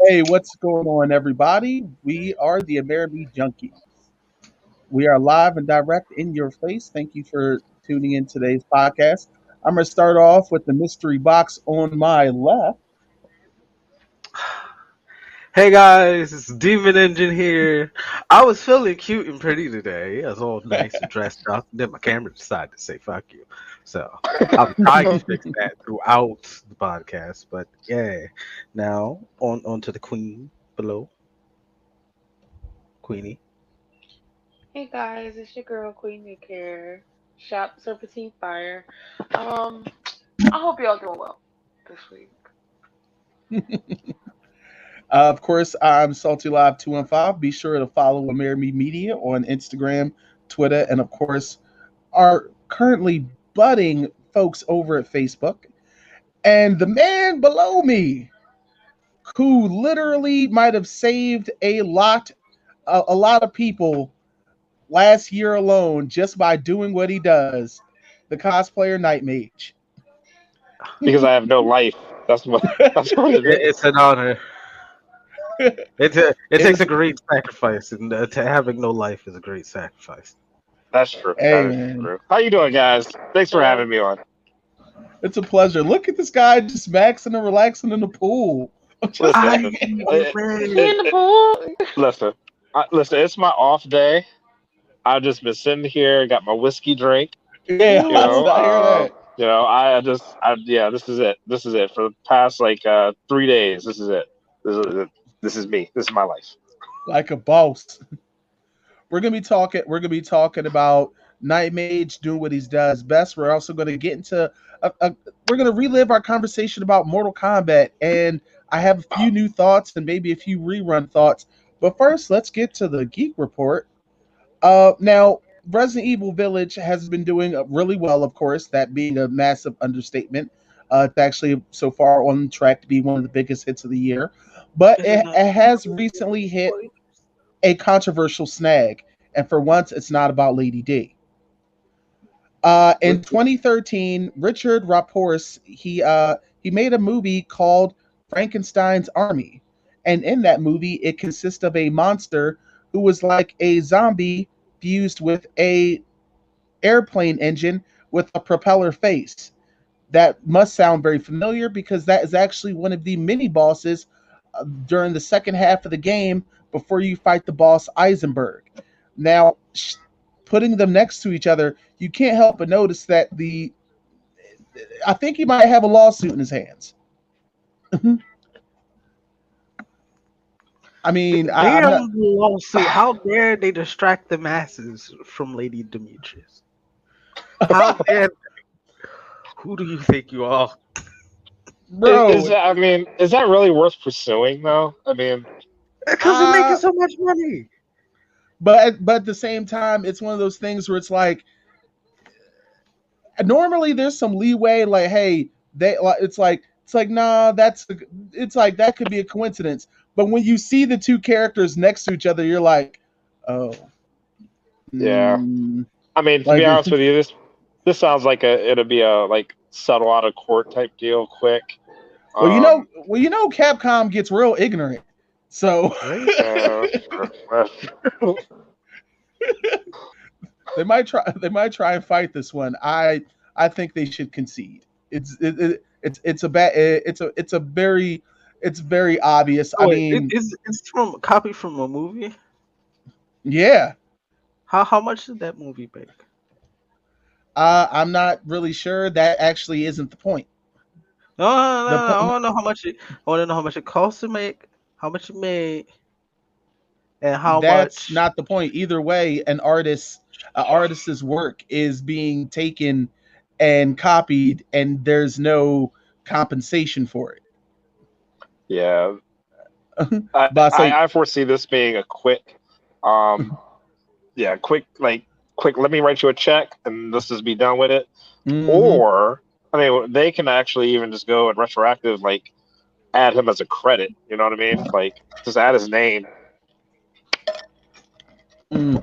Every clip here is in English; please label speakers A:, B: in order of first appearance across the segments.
A: Hey, what's going on, everybody? We are the Amerime Junkies. We are live and direct in your face. Thank you for tuning in today's podcast. I'm going to start off with the mystery box on my left.
B: Hey guys, it's Demon Engine here. I was feeling cute and pretty today. I was all nice and dressed up. Then my camera decided to say "fuck you," so I'm trying to fix that throughout the podcast. But yeah, now on to the queen below, Queenie.
C: Hey guys, it's your girl Queen Nick here. Shop Serpentine Fire. Um, I hope y'all doing well this week.
A: Of course, I'm Salty Live 215. Be sure to follow Amerime Media on Instagram, Twitter, and of course, our currently budding folks over at Facebook. And the man below me, who literally might have saved a lot of people last year alone just by doing what he does, the cosplayer Knightmage.
D: Because I have no life. That's what it is.
B: It's an honor. It takes
A: It's
B: a great sacrifice, and to having no life is a great sacrifice.
D: That's true.
A: hey
D: That is
A: man,
D: true. How you doing, guys? Thanks for
C: Good.
D: having me on.
A: it's a pleasure. Look at this guy just maxing and relaxing in the pool. I'm just
D: Listen,
B: I
A: like,
C: He in
D: it,
C: the
D: it,
C: pool.
D: listen, listen. It's my off day. I've just been sitting here, got my whiskey drink.
A: yeah,
D: You
B: Ooh.
D: know,
A: I hear that.
D: yeah. This is it. This is it for the past 3 days. This is it. This is it. This is me. This is my life.
A: Like a boss. We're gonna be talking about Nightmage doing what he does best. We're also gonna get into we're gonna relive our conversation about Mortal Kombat, and I have a few new thoughts and maybe a few rerun thoughts. But first, let's get to the geek report. Now, Resident Evil Village has been doing really well, of course, that being a massive understatement. It's actually so far on track to be one of the biggest hits of the year. But
B: Is it
A: it,
B: not?
A: it has recently hit a controversial snag. And for once, it's not about Lady D. In 2013, Richard Raporce he made a movie called Frankenstein's Army, and in that movie, it consists of a monster who was like a zombie fused with a airplane engine with a propeller face. That must sound very familiar because that is actually one of the mini bosses during the second half of the game before you fight the boss Eisenberg. Now, putting them next to each other, you can't help but notice that the I think he might have a lawsuit in his hands. I mean, I'm not.
B: Damn lawsuit! How dare they distract the masses from Lady Demetrius? How dare? Who do you think you are?
D: Is
A: Bro,
D: that? I mean, is that really worth pursuing, though? I mean,
B: Because they're making
A: uh,
B: so much money.
A: but at the same time, it's one of those things where it's like normally there's some leeway, like hey, it's like nah, it's like that could be a coincidence. But when you see the two characters next to each other, you're like, oh,
D: yeah.
A: mm,
D: I mean, to be
A: like
D: honest with you, this sounds like it'll be a settle out of court type deal, quick.
A: well, you know,
D: Um,
A: Capcom gets real ignorant, so
B: Right?
D: uh,
A: they might try and fight this one. I think they should concede. It's a bad it's very obvious. I
B: Oh, wait,
A: mean,
B: it's from a copy from a movie.
A: yeah.
B: How much did that movie make?
A: I'm not really sure. That actually isn't the point.
B: No, no, no,
A: The
B: no, I
A: point
B: want to know how much it. I want to know how much it cost to make, how much it made, and how
A: That's
B: much.
A: not the point. Either way, an artist's work is being taken and copied, and there's no compensation for it.
D: yeah,
A: But I say,
D: I foresee this being a quick, um, yeah, quick. Let me write you a check, and let's just be done with it.
A: mm-hmm,
D: Or, I mean, they can actually even just go and retroactive, add him as a credit. You know what I mean? Like, just add his name.
A: mm,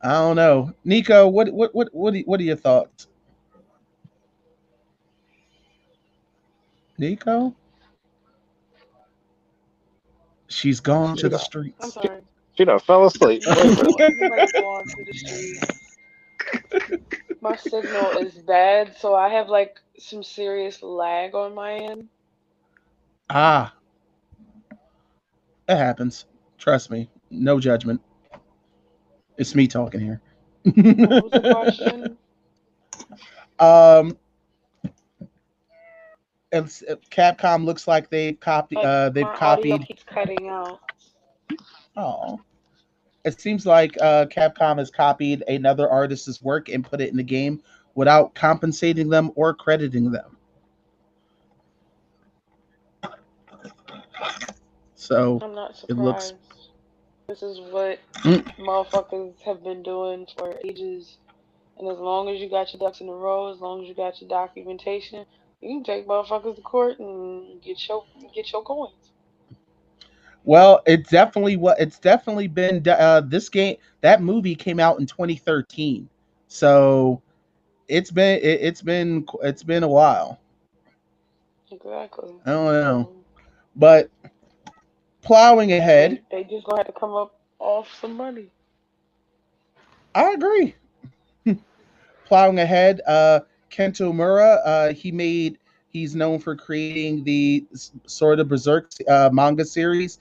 A: I don't know, Nico. What are your thoughts, Nico? She's gone to
D: She
A: the
D: done,
C: I'm
A: streets.
C: sorry.
D: she done fell asleep. Wait a minute.
C: Nobody's going to the street. My signal is bad, so I have like some serious lag on my end.
A: Ah, it happens. Trust me. No judgment. It's me talking here.
C: What was the question?
A: um, Capcom looks like they've
C: My audio
A: copied.
C: keeps cutting out.
A: Oh, it seems like Capcom has copied another artist's work and put it in the game without compensating them or crediting them. So
C: I'm not
A: it looks.
C: surprised. This is what
A: Mm.
C: motherfuckers have been doing for ages. And as long as you got your ducks in a row, as long as you got your documentation, you can take motherfuckers to court and get your coins.
A: Well, it's definitely been this game. That movie came out in 2013, so it's been a while.
C: Exactly.
A: I don't know,
C: So
A: but plowing ahead,
C: they just gonna have to come up off some money.
A: I agree. Plowing ahead, Kento Mura, he's known for creating the Sword of Berserk manga series.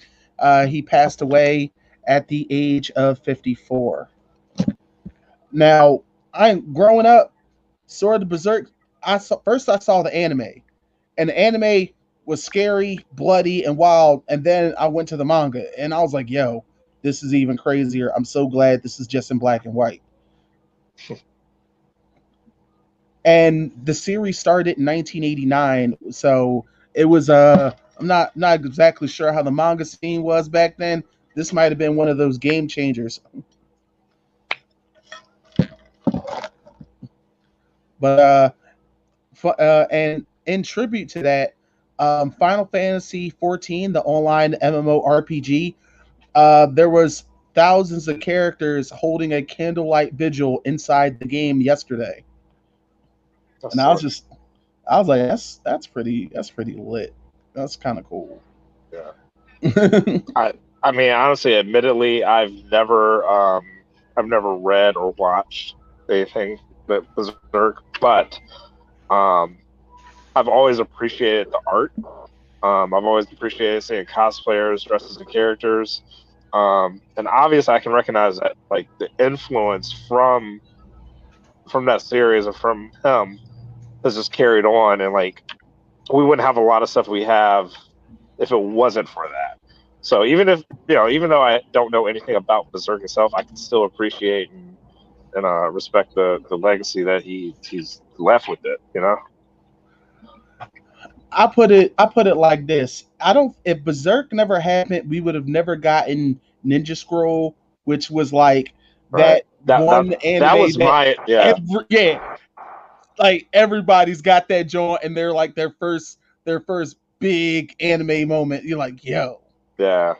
A: He passed away at the age of 54. Now, I'm growing up. Sword of Berserk. I saw the anime, and the anime was scary, bloody, and wild. And then I went to the manga, and I was like, "Yo, this is even crazier." I'm so glad this is just in black and white. And the series started in 1989, so it was I'm not exactly sure how the manga scene was back then. This might have been one of those game changers. But and in tribute to that, Final Fantasy 14, the online MMORPG, there was thousands of characters holding a candlelight vigil inside the game yesterday,
D: That's
A: and
D: sick.
A: I was like, that's pretty lit. That's kind of cool.
D: Yeah.
A: uh,
D: I mean, honestly, admittedly, I've never read or watched anything that Berserk, but um, I've always appreciated the art. I've always appreciated seeing cosplayers dressed as the characters. And obviously, I can recognize that, like, the influence from that series and from him has just carried on, and like we wouldn't have a lot of stuff we have if it wasn't for that. So even if even though I don't know anything about Berserk itself, I can still appreciate and respect the legacy that he's left with it. You know.
A: I put it like this. I don't if Berserk never happened, we would have never gotten Ninja Scroll, which was like
D: Right.
A: that
D: That that
A: one
D: that
A: anime
D: was
A: that
D: my yeah.
A: like everybody's got that joint and they're like their first big anime moment. You're like, yo,
D: Yeah.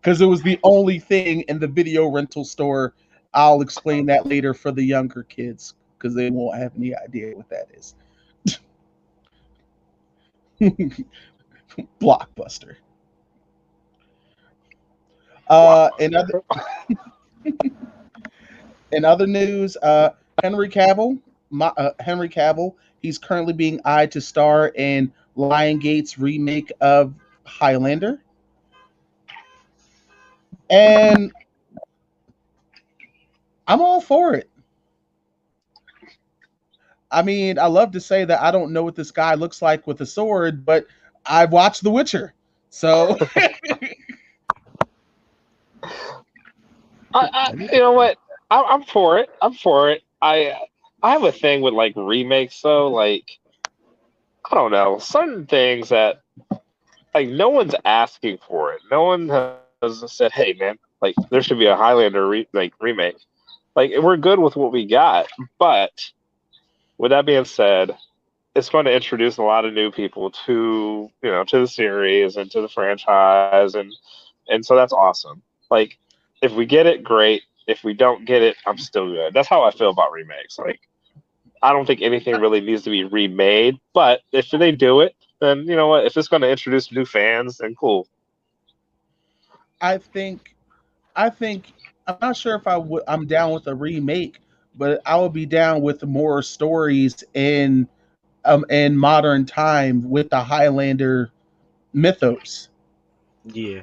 A: because it was the only thing in the video rental store. I'll explain that later for the younger kids because they won't have any idea what that is. Blockbuster. Uh, in other
D: Blockbuster.
A: in other news, Henry Cavill, he's currently being eyed to star in Gate's remake of Highlander, and I'm all for it. I mean, I love to say that I don't know what this guy looks like with a sword, but I've watched The Witcher, so
D: You know what? I'm for it. I'm for it. I have a thing with like remakes though. Like I don't know, certain things that like no one's asking for it. No one has said, "Hey, man, like there should be a Highlander remake." Like we're good with what we got, but with that being said, it's going to introduce a lot of new people to to the series and to the franchise, and so that's awesome. Like if we get it, great. If we don't get it, I'm still good. That's how I feel about remakes. Like I don't think anything really needs to be remade, but if they do it, then you know what? If it's going to introduce new fans, then cool.
A: I think I think I'm not sure if I'm down with a remake, but I would be down with more stories in modern time with the Highlander mythos.
B: Yeah.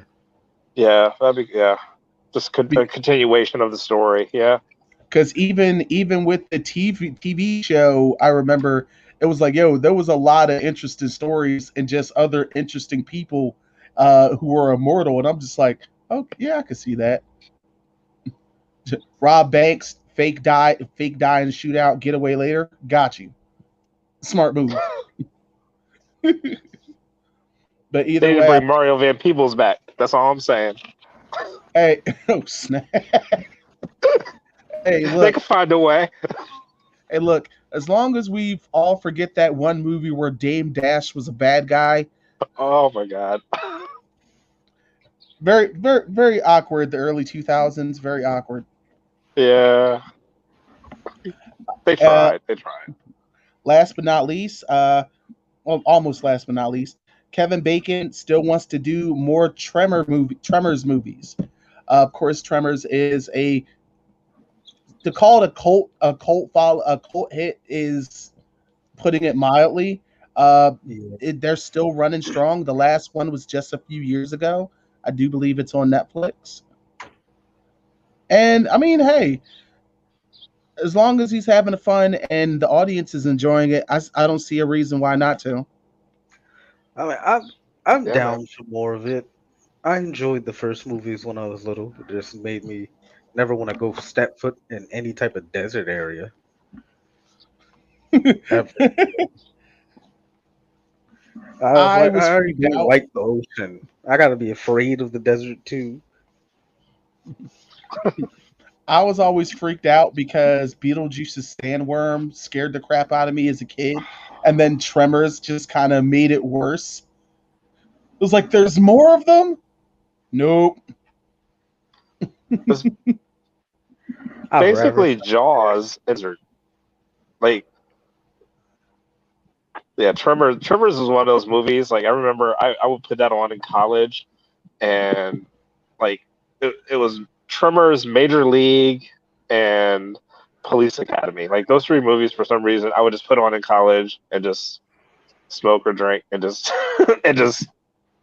D: Yeah, that'd be yeah. Just a continuation of the story. Yeah.
A: Because even with the TV show, I remember it was like, yo, there was a lot of interesting stories and just other interesting people who were immortal, and I'm just like, oh yeah, I could see that. Rob Banks, fake die in shootout, get away later, got you. Smart move. But
D: They
A: either
D: need to
A: way,
D: bring Mario Van Peebles back. That's all I'm saying.
A: hey, oh snap. Hey,
D: They
A: look,
D: can find a way.
A: hey, look. As long as we all forget that one movie where Dame Dash was a bad guy,
D: Oh my god.
A: very awkward. The early 2000s, very awkward.
D: Yeah. They
A: Uh,
D: tried. They tried.
A: last but not least, well, almost last but not least, Kevin Bacon still wants to do more Tremors movies. Of course, Tremors is a to call it a cult hit is putting it mildly.
B: Yeah.
A: They're still running strong. The last one was just a few years ago. I do believe it's on Netflix. And I mean, hey, as long as he's having fun and the audience is enjoying it, I don't see a reason why not to.
B: I mean, I'm
D: Yeah, man.
B: down for more of it. I enjoyed the first movies when I was little. It just made me never want to go step foot in any type of desert area ever. I was
A: I
B: like,
A: was
B: I already
A: freaked
B: don't
A: out.
B: like the ocean. I gotta be afraid of the desert too.
A: I was always freaked out because Beetlejuice's sandworm scared the crap out of me as a kid, and then Tremors just kind of made it worse. It was like, there's more of them. Nope.
D: It's
B: I've rather.
D: basically Jaws desert. Like yeah, Tremors is one of those movies. Like I remember I would put that on in college and like it was Tremors, Major League, and Police Academy. Like those three movies, for some reason, I would just put on in college and just smoke or drink and just and just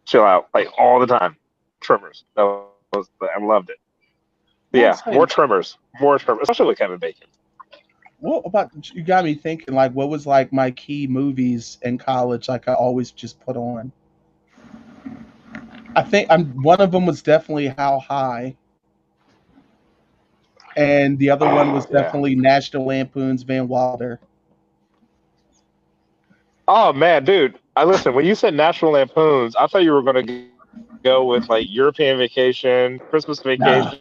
D: chill out like all the time. Tremors. I loved it. But
A: Well,
D: yeah,
A: say,
D: more Tremors, especially with Kevin Bacon.
A: what about you? Got me thinking. Like, what was like my key movies in college? Like, I always just put on. I think one of them was definitely How High, and the other one was
D: Yeah.
A: definitely National Lampoon's Van Wilder.
D: Oh man, dude. I listen. When you said National Lampoons, I thought you were going to go with like European Vacation, Christmas
A: Nah,
D: Vacation,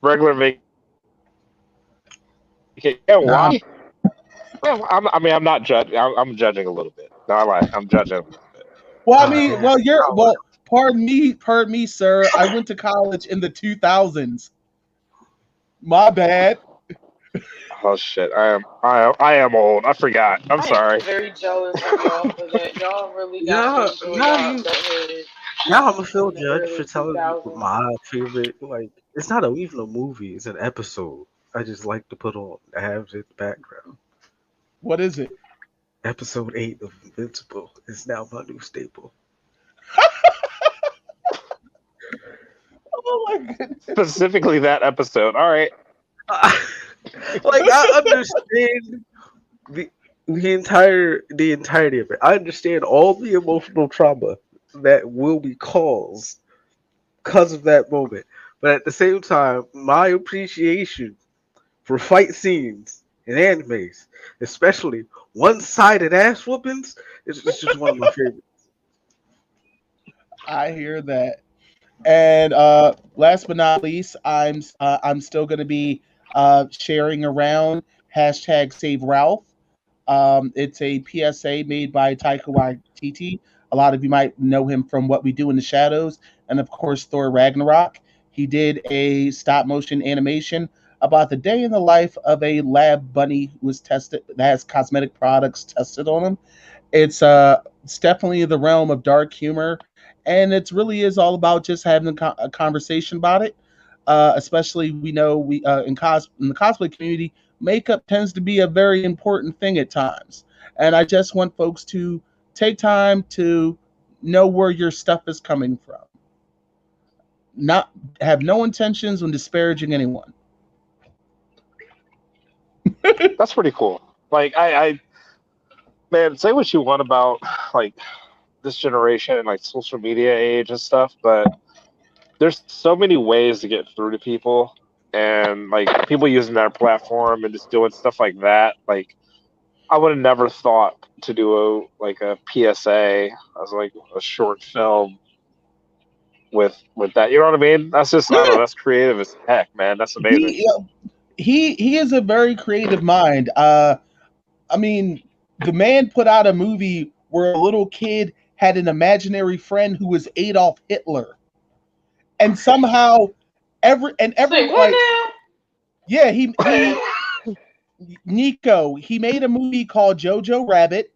D: regular vacation. Yeah,
A: nah.
D: why? Well, I mean, I'm not judging. I'm judging a little bit. No, I lie. I'm judging a little bit.
A: Well, I
B: Oh
A: mean,
B: man.
A: pardon me, sir. I went to college in the 2000s. My bad.
D: Oh shit! I am old. I forgot. I'm
C: I am
D: sorry.
C: very jealous of y'all for that. Y'all really got to
B: Yeah,
C: enjoy
B: now
C: y'all
B: you
C: adulthood
B: now I'm gonna feel
C: in the
B: judged
C: early
B: for telling you
C: 2000s.
B: my favorite. Like, it's not even a movie; it's an episode. I just like to put on to have it in the background.
A: What is it?
B: Episode 8 of Invincible is now my new staple.
A: Oh my goodness.
D: Specifically that episode. All right.
B: Like, I understand the the entirety of it. I understand all the emotional trauma that will be caused because of that moment. But at the same time, my appreciation for fight scenes in animes, especially one-sided ass whoopings, is just one of my favorites.
A: I hear that. And last but not least, I'm still going to be sharing around hashtag Save Ralph. It's a PSA made by Taika Waititi. A lot of you might know him from What We Do in the Shadows, and of course Thor Ragnarok. He did a stop motion animation about the day in the life of a lab bunny who was tested that has cosmetic products tested on him. It's definitely the realm of dark humor, and it really is all about just having a conversation about it. Especially, we know we in the cosplay community, makeup tends to be a very important thing at times, and I just want folks to take time to know where your stuff is coming from. Not have no intentions on disparaging anyone.
D: That's pretty cool. Like I man, say what you want about like this generation and like social media age and stuff, but there's so many ways to get through to people, and like people using their platform and just doing stuff like that. Like I would have never thought to do a PSA as like a short film with that. You know what I mean? That's just I don't know. That's creative as heck, man. That's amazing.
A: He is a very creative mind. I mean, the man put out a movie where a little kid had an imaginary friend who was Adolf Hitler, and somehow
C: Say what
A: like
C: now?
A: yeah he Niko, he made a movie called Jojo Rabbit,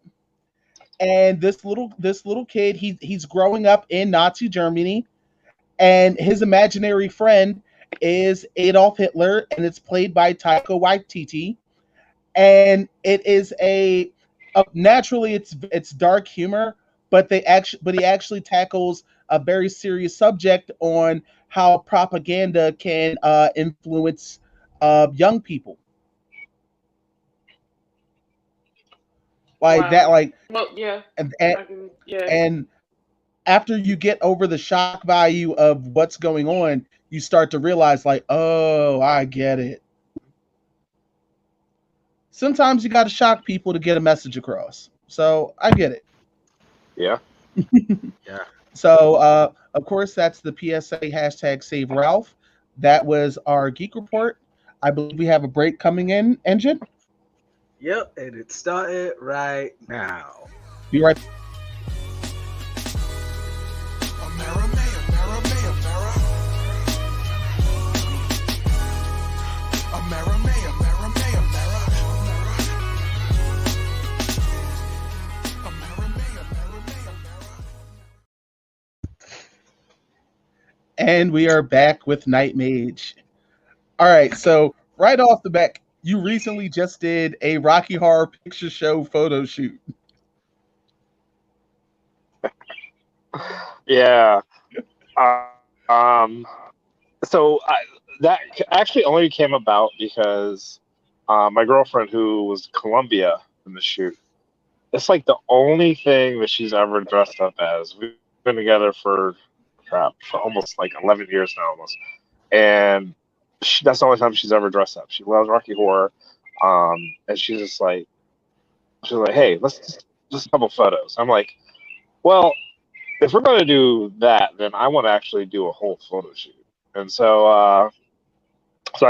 A: and this little kid, he's growing up in Nazi Germany, and his imaginary friend is Adolf Hitler, and it's played by Taika Waititi, and it is naturally it's dark humor, but he actually tackles a very serious subject on how propaganda can influence young people like that,
C: Wow.
A: like
C: Well, yeah.
A: and,
C: I can. Yeah.
A: and after you get over the shock value of what's going on, you start to realize, like, oh, I get it. Sometimes you got to shock people to get a message across. So I get it.
D: Yeah.
B: Yeah.
A: So, of course, that's the PSA hashtag Save Ralph. That was our geek report. I believe we have a break coming in, Engine.
B: Yep, and it started right now.
A: Be right. And we are back with Knightmage. All right, so right off the back, you recently just did a Rocky Horror Picture Show photo shoot.
D: Yeah. So that actually only came about because my girlfriend, who was Columbia in the shoot, it's like the only thing that she's ever dressed up as. We've been together for almost like 11 years now, almost, and that's the only time she's ever dressed up. She loves Rocky Horror, and she's like, hey, let's just a couple photos. I'm like, well, if we're going to do that, then I want to actually do a whole photo shoot. And so I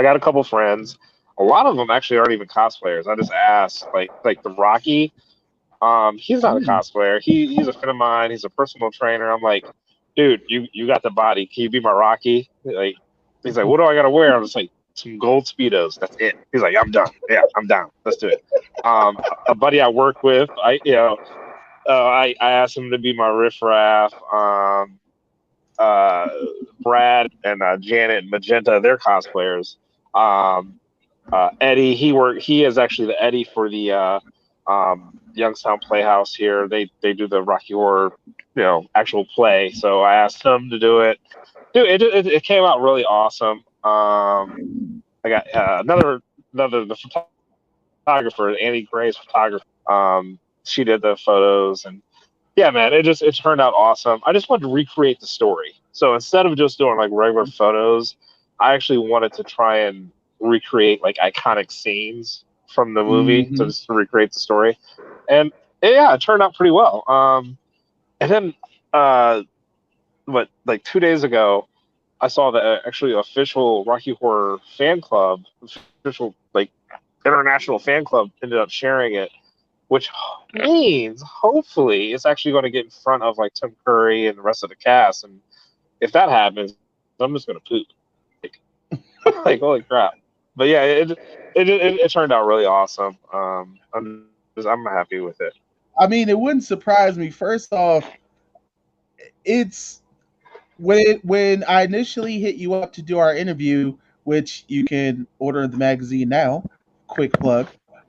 D: got a couple friends. A lot of them actually aren't even cosplayers. I just asked, like the Rocky. He's not a cosplayer. He's a friend of mine. He's a personal trainer. I'm like, dude, you got the body. Can you be my Rocky? Like, he's like, what do I got to wear? I'm just like, some gold Speedos. That's it. He's like, I'm done. Yeah, I'm down. Let's do it. A buddy I work with, I asked him to be my riffraff. Brad and Janet and Magenta, they're cosplayers. Eddie, he is actually the Eddie for the Youngstown Playhouse here. They do the Rocky Horror, actual play. So I asked him to do it. Dude, it came out really awesome. I got the photographer, Annie Gray's photographer. She did the photos, and yeah, man, it turned out awesome. I just wanted to recreate the story. So instead of just doing like regular photos, I actually wanted to try and recreate like iconic scenes from the movie to just recreate the story. And yeah, it turned out pretty well. And then like 2 days ago, I saw the actually official Rocky Horror fan club, official like international fan club, ended up sharing it, which means hopefully it's actually going to get in front of like Tim Curry and the rest of the cast. And if that happens, I'm just going to poop. Like holy crap! But yeah, it turned out really awesome. I'm happy with it.
A: I mean, it wouldn't surprise me. First off, it's when I initially hit you up to do our interview, which you can order the magazine now. Quick plug.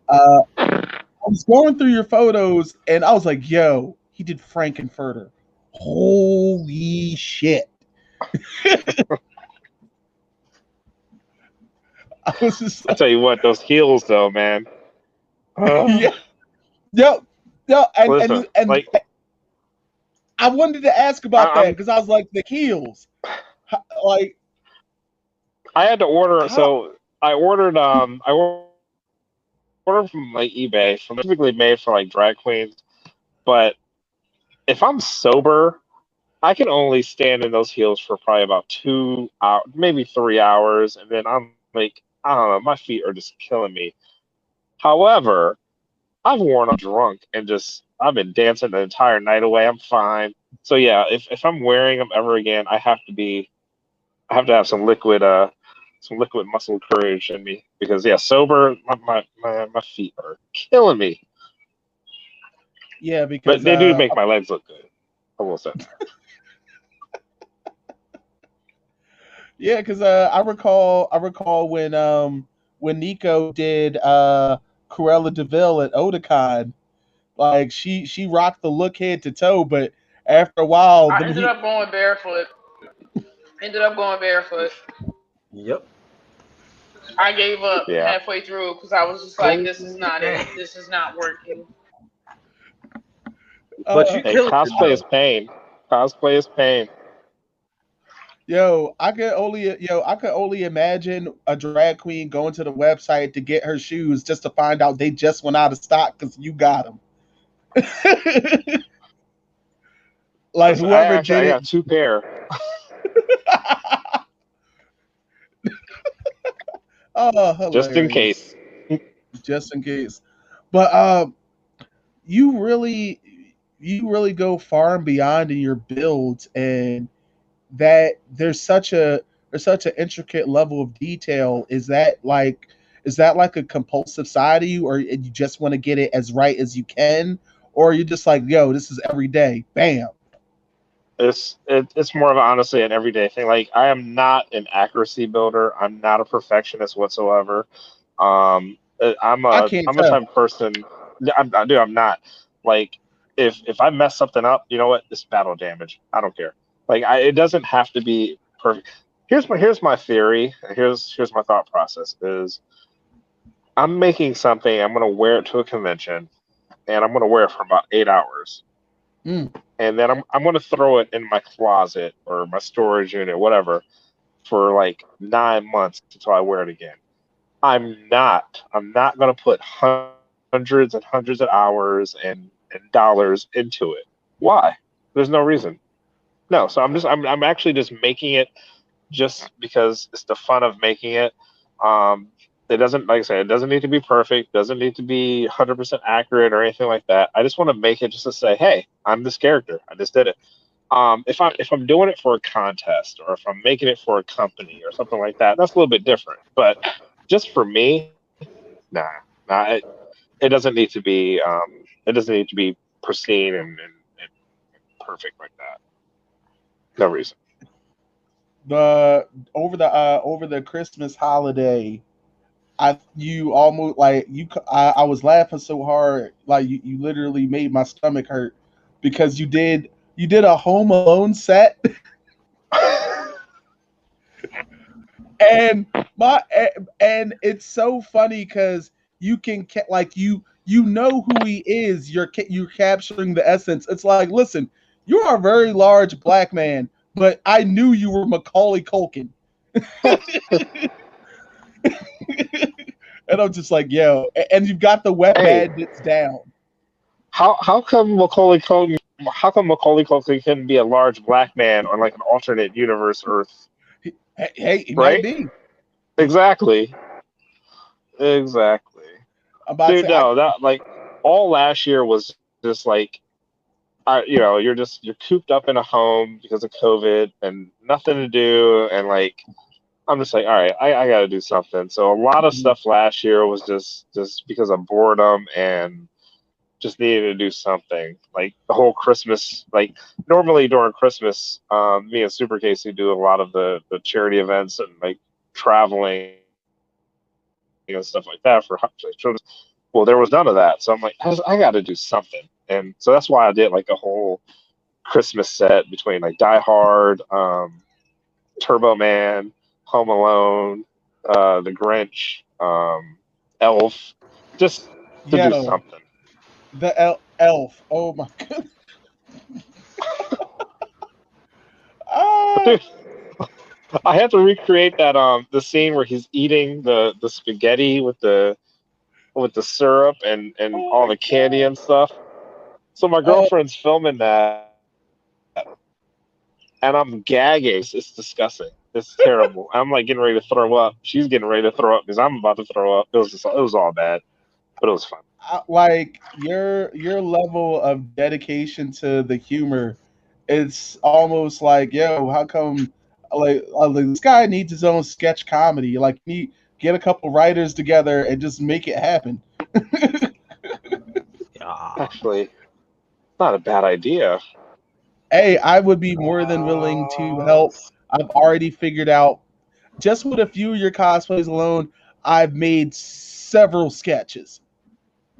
A: I was going through your photos and I was like, "Yo, he did Frankenfurter. Holy shit!" I was just
D: I tell you what, those heels though, man.
A: yeah, yo, yo,
D: Listen,
A: and
D: like
A: I wanted to ask about that
D: I'm
A: because I was like, the heels, like
D: I had to order.
A: how?
D: So I ordered from like eBay, from typically made for like drag queens. But if I'm sober, I can only stand in those heels for probably about 2 hours, maybe 3 hours, and then I'm like, I don't know, my feet are just killing me. However, I've worn them drunk and just I've been dancing the entire night away. I'm fine. So yeah, if I'm wearing them ever again, I have to have some liquid muscle courage in me because yeah, sober my feet are killing me.
A: Yeah,
D: But
A: because
D: they do make my legs look good. I will say.
A: yeah, because I recall when Niko did Cruella Deville at Otakon, like she rocked the look head to toe, but after a while,
C: I ended up going barefoot.
B: Yep.
C: I gave up
D: Yeah.
C: halfway through because I was just like, this is not it. This is not working.
B: But you
A: uh,
D: Hey,
B: killing it
D: cosplay is
B: though.
D: pain. Cosplay is pain.
A: I could only imagine a drag queen going to the website to get her shoes just to find out they just went out of stock because you got them. Like
D: Listen, I
A: whoever
D: actually
A: did
D: I
A: it.
D: got two pair.
A: Oh,
D: Just in case.
A: hilarious! Just in case. But you really, you really go far and beyond in your builds, and that there's such an intricate level of detail. Is that like a compulsive side of you, or you just want to get it as right as you can, or you just like, yo, this is every day, bam.
D: It's more of honestly an everyday thing. Like I am not an accuracy builder. I'm not a perfectionist whatsoever.
A: I can't
D: I'm a
A: tell.
D: type of person. I'm not. Like if I mess something up, you know what? It's battle damage. I don't care. It doesn't have to be perfect. Here's my theory. Here's my thought process. Is I'm making something. I'm gonna wear it to a convention, and I'm gonna wear it for about 8 hours,
A: Mm,
D: and then I'm gonna throw it in my closet or my storage unit, whatever, for like 9 months until I wear it again. I'm not gonna put hundreds and hundreds of hours and dollars into it. Why? There's no reason. No, so I'm actually just making it just because it's the fun of making it. Um, it doesn't, like I said, it doesn't need to be perfect, doesn't need to be 100% accurate or anything like that. I just want to make it just to say, hey, I'm this character. I just did it. If I'm doing it for a contest or if I'm making it for a company or something like that, that's a little bit different. But just for me, nah, nah, it doesn't need to be it doesn't need to be pristine and perfect like that. No reason.
A: the over the Christmas holiday, you almost like I was laughing so hard, like you literally made my stomach hurt because you did a Home Alone set. And my and it's so funny because like you know who he is. You're capturing the essence. It's like, listen, you are a very large black man, but I knew you were Macaulay Culkin. And I'm just like, yo, and you've got the wet
D: Hey,
A: bandits down.
D: how come Macaulay Culkin? How come Macaulay Culkin can be a large black man on like an alternate universe Earth?
A: Hey, he might
D: Right?
A: be.
D: Exactly. Exactly.
A: I'm about to
D: Dude,
A: say, I
D: no, that like all last year was just like you're cooped up in a home because of COVID and nothing to do and like I'm just like, all right, I got to do something. So a lot of stuff last year was just because of boredom and just needed to do something. Like the whole Christmas, like normally during Christmas, me and Super Casey do a lot of the charity events and like traveling and stuff like that for children. Well, there was none of that, so I'm like, I got to do something, and so that's why I did like a whole Christmas set between like Die Hard, Turbo Man, Home Alone, The Grinch, Elf, just to do
A: Yo,
D: something.
A: the elf. Oh my god.
D: But
A: Ah,
D: dude, I have to recreate that the scene where he's eating the spaghetti with the syrup and
A: oh
D: all
A: my
D: the candy
A: god.
D: and stuff. So my
A: Oh,
D: girlfriend's filming that, and I'm gagging. It's disgusting. It's terrible. I'm like getting ready to throw up. She's getting ready to throw up because I'm about to throw up. It was all bad, but it was fun.
A: like your level of dedication to the humor, it's almost like, yo, how come like this guy needs his own sketch comedy? Like, you get a couple writers together and just make it happen.
B: Yeah.
D: Actually, not a bad idea.
A: Hey, I would be more than willing to help. I've already figured out, just with a few of your cosplays alone, I've made several sketches.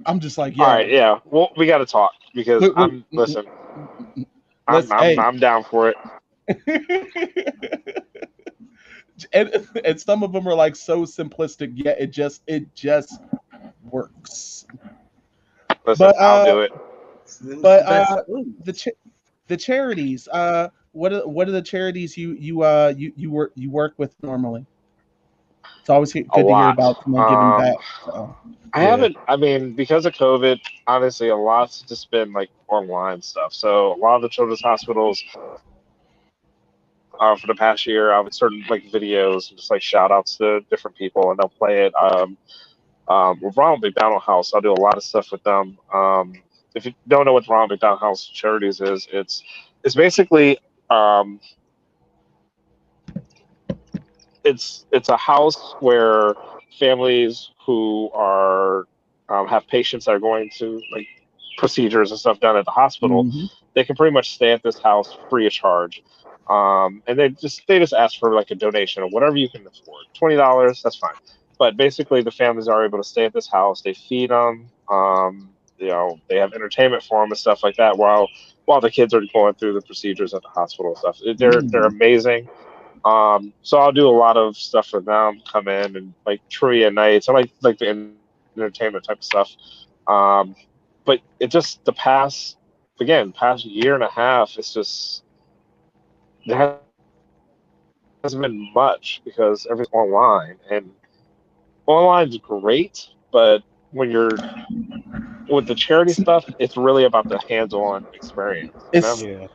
A: I'm just like,
D: All right,
A: yo,
D: yeah. Well, we got to talk because
A: look,
D: listen.
A: let's, hey.
D: I'm down for it.
A: And some of them are like so simplistic, yet it just works.
D: Listen,
A: But
D: I'll do it.
B: It's
A: but
B: the best
A: the
B: foods.
A: the charities, what are the charities you work with normally? It's always
D: A
A: good to hear
D: lot.
A: about someone giving back. So
D: I
B: Yeah.
D: haven't. I mean, because of COVID, honestly, a lot's just been like online stuff. So a lot of the children's hospitals, for the past year, I've certain like videos and just like shout outs to different people, and they'll play it. With Ronald McDonald House, I'll do a lot of stuff with them. If you don't know what Ronald McDonald House Charities is, it's basically um, it's a house where families who are have patients that are going to like procedures and stuff done at the hospital,
A: mhm.
D: they can pretty much stay at this house free of charge. And they just ask for like a donation or whatever you can afford. $20, that's fine. But basically, the families are able to stay at this house. They feed them. They have entertainment for them and stuff like that while the kids are going through the procedures at the hospital and stuff. They're
A: Mm.
D: amazing. So I'll do a lot of stuff for them. Come in and like trivia nights. I like the entertainment type of stuff. Um, but it just the past year and a half, it's just there hasn't been much because everything's online, and online's great, but when you're with the charity stuff, it's really about the hands-on experience, you know?
A: It's
B: Yeah.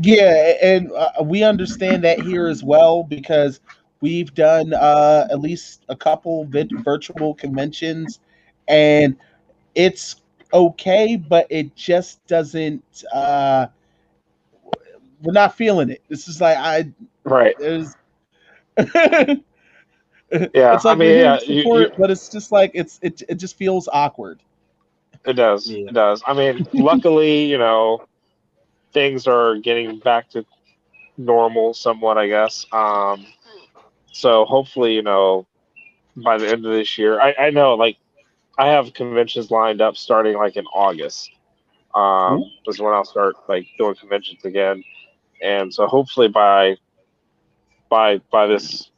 A: Yeah, and we understand that here as well because we've done at least a couple virtual conventions, and it's okay, but it just doesn't. We're not feeling it. This is like
D: Right.
A: there's.
D: Yeah.
A: It's
D: I
A: like we're
D: mean,
A: here
D: yeah.
A: to
D: You
A: support, but it's just like it just feels awkward.
D: it does.
B: Yeah.
D: It does. I mean, luckily, things are getting back to normal somewhat, I guess. So hopefully, by the end of this year, I know like I have conventions lined up starting like in August.
A: Ooh,
D: Is when I'll start like doing conventions again, and so hopefully by this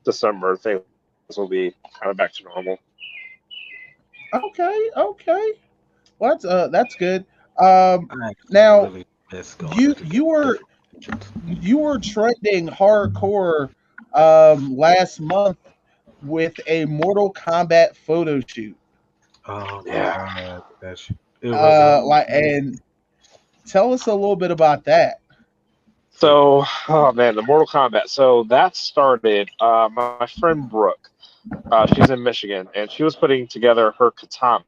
D: December things will be kind of back to normal.
A: okay, okay. Well, that's good. Um,
B: I actually
A: now
B: really miss going
A: you
B: to
A: you were
B: different conventions.
A: you were trending hardcore last month with a Mortal Kombat photo shoot.
B: Oh my
D: Yeah.
B: god, it was amazing.
A: And tell us a little bit about that.
D: So, oh man, the Mortal Kombat. So that started. My friend Brooke. She's in Michigan, and she was putting together her katana.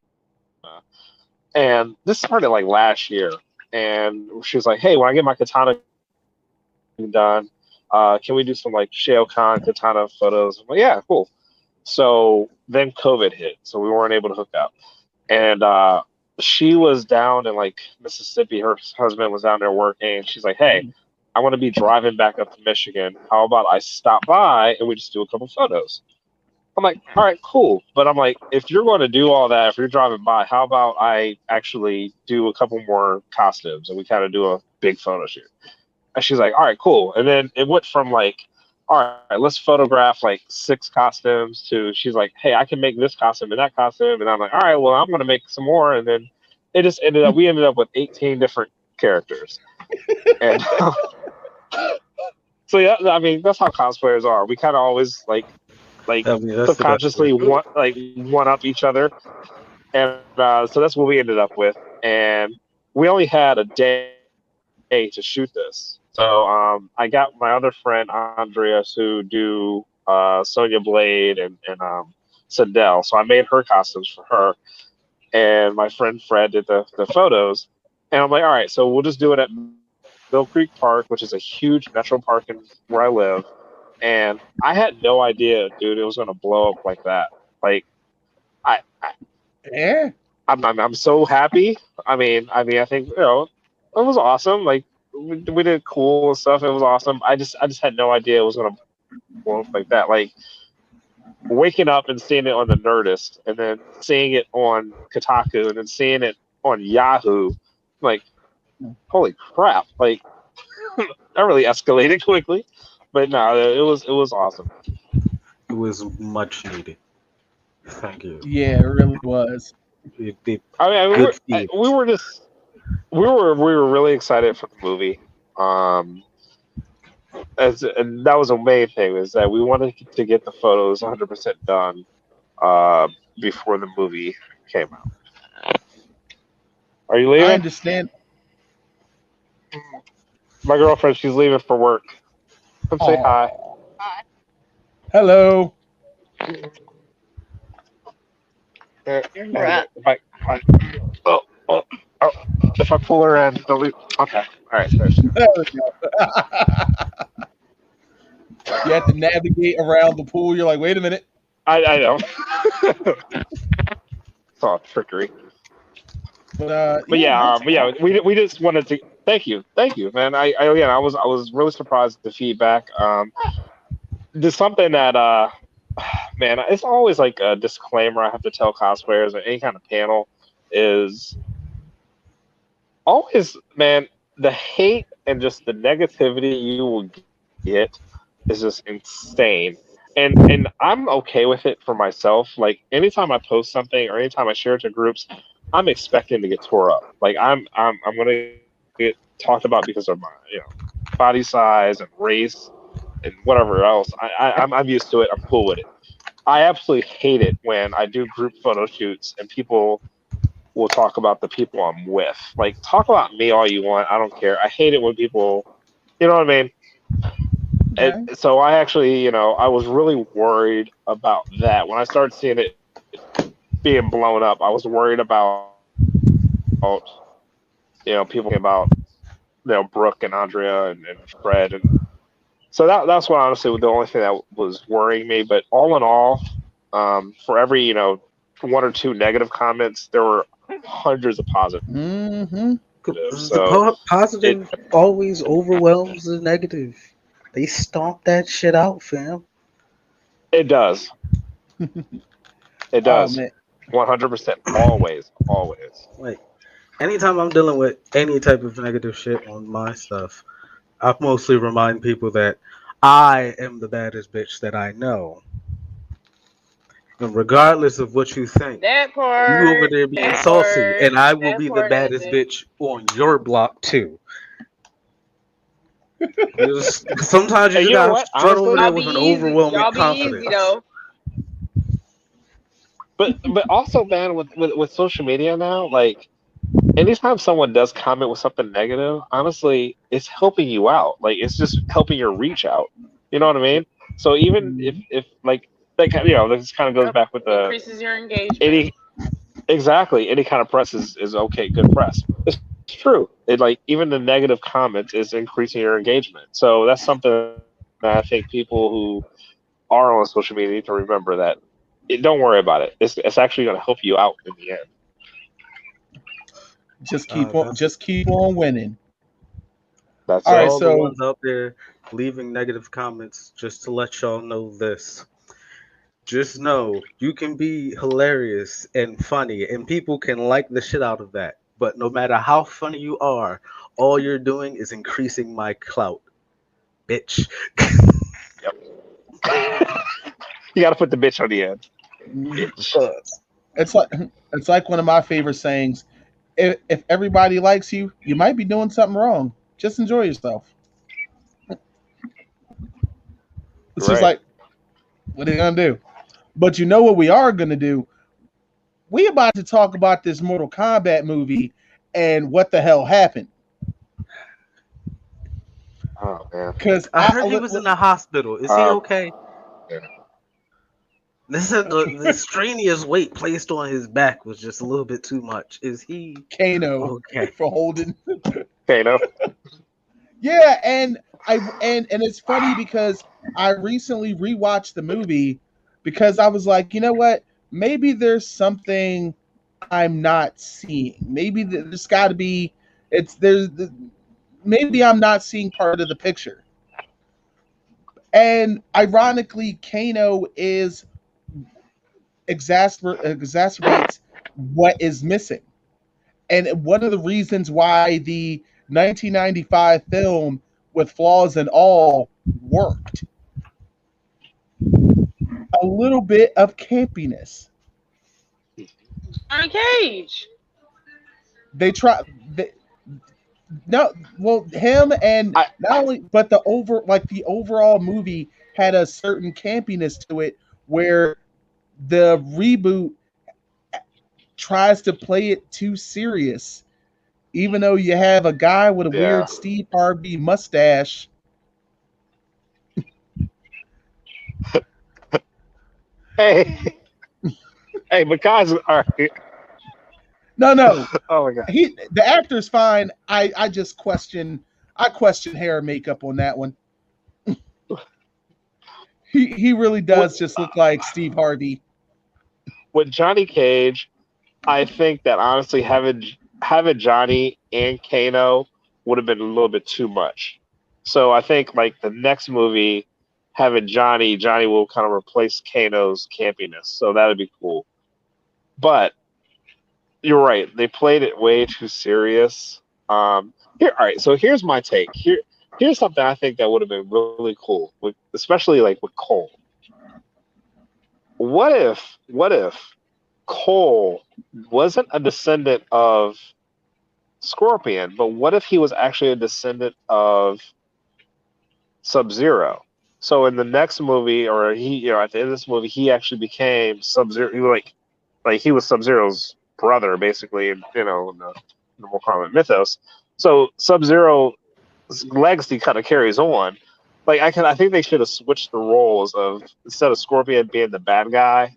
D: And this started like last year. And she was like, "Hey, when I get my katana done, can we do some like Shao Kahn katana photos?" I'm like, "Yeah, cool." So then COVID hit, so we weren't able to hook up. And she was down in like Mississippi. Her husband was down there working. And she's like, "Hey, I want to be driving back up to Michigan. How about I stop by and we just do a couple photos?" I'm like, "All right, cool." But I'm like, if you're going to do all that, if you're driving by, how about I actually do a couple more costumes and we kind of do a big photo shoot? And she's like, "All right, cool." And then it went from like, "All right, let's photograph like 6 costumes," to she's like, "Hey, I can make this costume and that costume." And I'm like, "All right, well, I'm going to make some more." And then it just ended up, we ended up with 18 different characters. And so, yeah, I mean, that's how cosplayers are. We kind of always like
B: I mean, that's the best way.
D: subconsciously one up each other. And so that's what we ended up with. And we only had a day to shoot this. So I got my other friend Andreas who do Sonya Blade and Sindel. So I made her costumes for her, and my friend Fred did the photos. And I'm like, all right, so we'll just do it at Mill Creek Park, which is a huge natural park in where I live. And I had no idea, dude, it was gonna blow up like that. Like I
A: Yeah.
D: I'm so happy. I think it was awesome. Like we did cool stuff. It was awesome. I just had no idea it was gonna blow up like that. Like waking up and seeing it on the Nerdist, and then seeing it on Kotaku, and then seeing it on Yahoo. Like holy crap! Like that really escalated quickly. But no, it was awesome.
B: It was much needed. Thank you.
A: Yeah, it really was.
B: It
D: I mean,
B: good feed.
D: we were just we were really excited for the movie. Um, and that was the main thing is that we wanted to get the photos 100% done uh, before the movie came out. Are you
A: I
D: leaving?
A: understand.
D: My girlfriend, she's leaving for work. Come say hi.
A: Oh, hello.
C: Right.
D: If oh, oh, oh, if I pull her in, they'll leave. Okay. All right. There she goes.
A: There we go. You have to navigate around the pool. You're like, wait a minute.
D: I know. It's all trickery. But
A: Yeah,
D: yeah,
A: that's awesome.
D: we just wanted to thank you, man. Again, I was really surprised at the feedback. There's something that man, it's always like a disclaimer I have to tell cosplayers at any kind of panel is always, man, the hate and just the negativity you will get is just insane. And I'm okay with it for myself. Like anytime I post something or anytime I share it to groups, I'm expecting to get tore up. Like I'm gonna get talked about because of my body size and race and whatever else. I'm used to it. I'm cool with it. I absolutely hate it when I do group photo shoots and people will talk about the people I'm with. Like, talk about me all you want. I don't care. I hate it when people, you know what I mean? And
A: Okay.
D: so I actually, I was really worried about that. When I started seeing it being blown up, I was worried about, people about, Brooke and Andrea and Fred. And so that's what honestly the only thing that was worrying me. But all in all, for every, one or two negative comments, there were hundreds of positives.
A: Mm-hmm.
B: The
D: So it
B: positive always overwhelms the negative. They stomp that shit out, fam.
D: it does. It
A: Oh
D: does.
A: man.
D: 100%. Always. Always.
B: Like anytime I'm dealing with any type of negative shit on my stuff, I mostly remind people that I am the baddest bitch that I know. And regardless of what you think,
C: That
B: you over
C: part,
B: there being
C: that
B: saucy,
C: part,
B: and I will
C: that
B: be the
C: part of
B: baddest
C: it.
B: bitch on your block too. Sometimes you
D: And
B: just
D: you know
B: gotta
D: what?
B: strut over
D: Honestly,
B: there
C: Y'all be
B: with an
C: easy.
B: overwhelming
C: Y'all be easy
B: confidence.
C: though.
D: but also, man, with social media now, like anytime someone does comment with something negative, honestly, it's helping you out. Like it's just helping your reach out. You know what I mean? So even if this kind of goes
C: Yep.
D: back with the
C: Increases your engagement.
D: any exactly any kind of press is okay, good press. It's true. It like even the negative comments is increasing your engagement. So that's something that I think people who are on social media need to remember that don't worry about it. It's actually going to help you out in the end.
A: just keep on winning.
D: That's
A: All
B: For
A: right,
D: it.
B: all the
A: so
B: ones out there leaving negative comments, just to let y'all know this. Just know you can be hilarious and funny, and people can like the shit out of that. But no matter how funny you are, all you're doing is increasing my clout, bitch.
D: You got to put the bitch on the end. Bitch.
B: Fuck.
A: it's like it's like one of my favorite sayings. If everybody likes you, you might be doing something wrong. Just enjoy yourself. It's just
D: Right.
A: like, what are you gonna do? But you know what we are gonna do? We about to talk about this Mortal Kombat movie and what the hell happened.
D: Oh man.
A: Because
B: I heard he was in the hospital. Is he
D: Um.
B: okay?
D: Yeah.
B: They said the strenuous weight placed on his back was just a little bit too much. Is he
A: Kano
B: okay?
A: for holding.
D: Okay. No.
A: Yeah, and it's funny because I recently rewatched the movie because I was like, you know what? Maybe there's something I'm not seeing. Maybe there's got to be. It's there's maybe I'm not seeing part of the picture. And ironically, Kano is exacerbates what is missing. And one of the reasons why the 1995 film, with flaws and all, worked. A little bit of campiness.
C: Johnny Cage.
A: They try. They, no, well, him and
D: I.
A: not only, but the overall movie had a certain campiness to it, where the reboot tries to play it too serious, even though you have a guy with a
D: Yeah.
A: weird Steve Harvey mustache.
D: Hey. Hey. But guys, all right.
A: No,
D: Oh my god.
A: the actor's fine. I just question hair and makeup on that one. He really
D: What
A: does just look like Steve Harvey.
D: with Johnny Cage? I think that honestly having Johnny and Kano would have been a little bit too much. So I think like the next movie having Johnny will kind of replace Kano's campiness. So that'd be cool. But you're right, they played it way too serious. Here, all right. So here's my take. Here's something I think that would have been really cool, especially like with Cole. What if Cole wasn't a descendant of Scorpion, but what if he was actually a descendant of Sub Zero? So in the next movie, or at the end of this movie, he actually became Sub Zero. Like he was Sub Zero's brother, basically, in the Mortal Kombat mythos. So Sub Zero's legacy kind of carries on. Like I think they should have switched the roles of instead of Scorpion being the bad guy,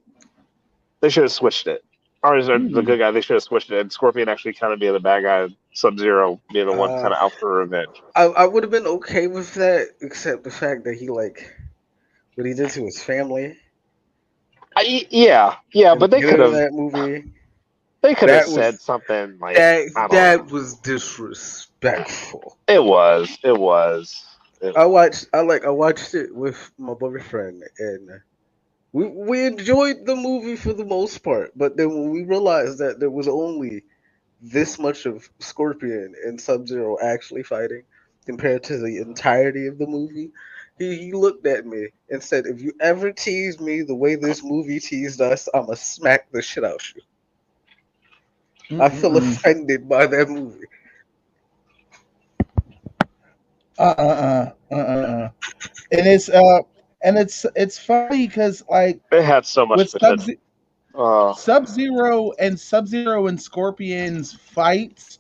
D: they should have switched it. Or is the
A: Hmm.
D: good guy? They should have switched it, and Scorpion actually kind of being the bad guy, Sub Zero being the one
B: Uh,
D: kind of out for revenge.
B: I would have been okay with that, except the fact that he like what he did to his family
D: Yeah,
B: in the
D: but
B: beginning of that movie.
D: they could have
B: That was
D: said something like
B: that
D: I don't know.
B: that was disrespectful.
D: It was.
B: I watched it with my boyfriend, and we enjoyed the movie for the most part. But then when we realized that there was only this much of Scorpion and Sub Zero actually fighting compared to the entirety of the movie, he looked at me and said, "If you ever tease me the way this movie teased us, I'ma smack the shit out you." I feel
A: Mm-mm-mm.
B: offended by that movie.
A: Uh. And it's funny because like
D: It had so much
A: with
D: potential. Uh,
A: Sub Zero and Scorpion's fights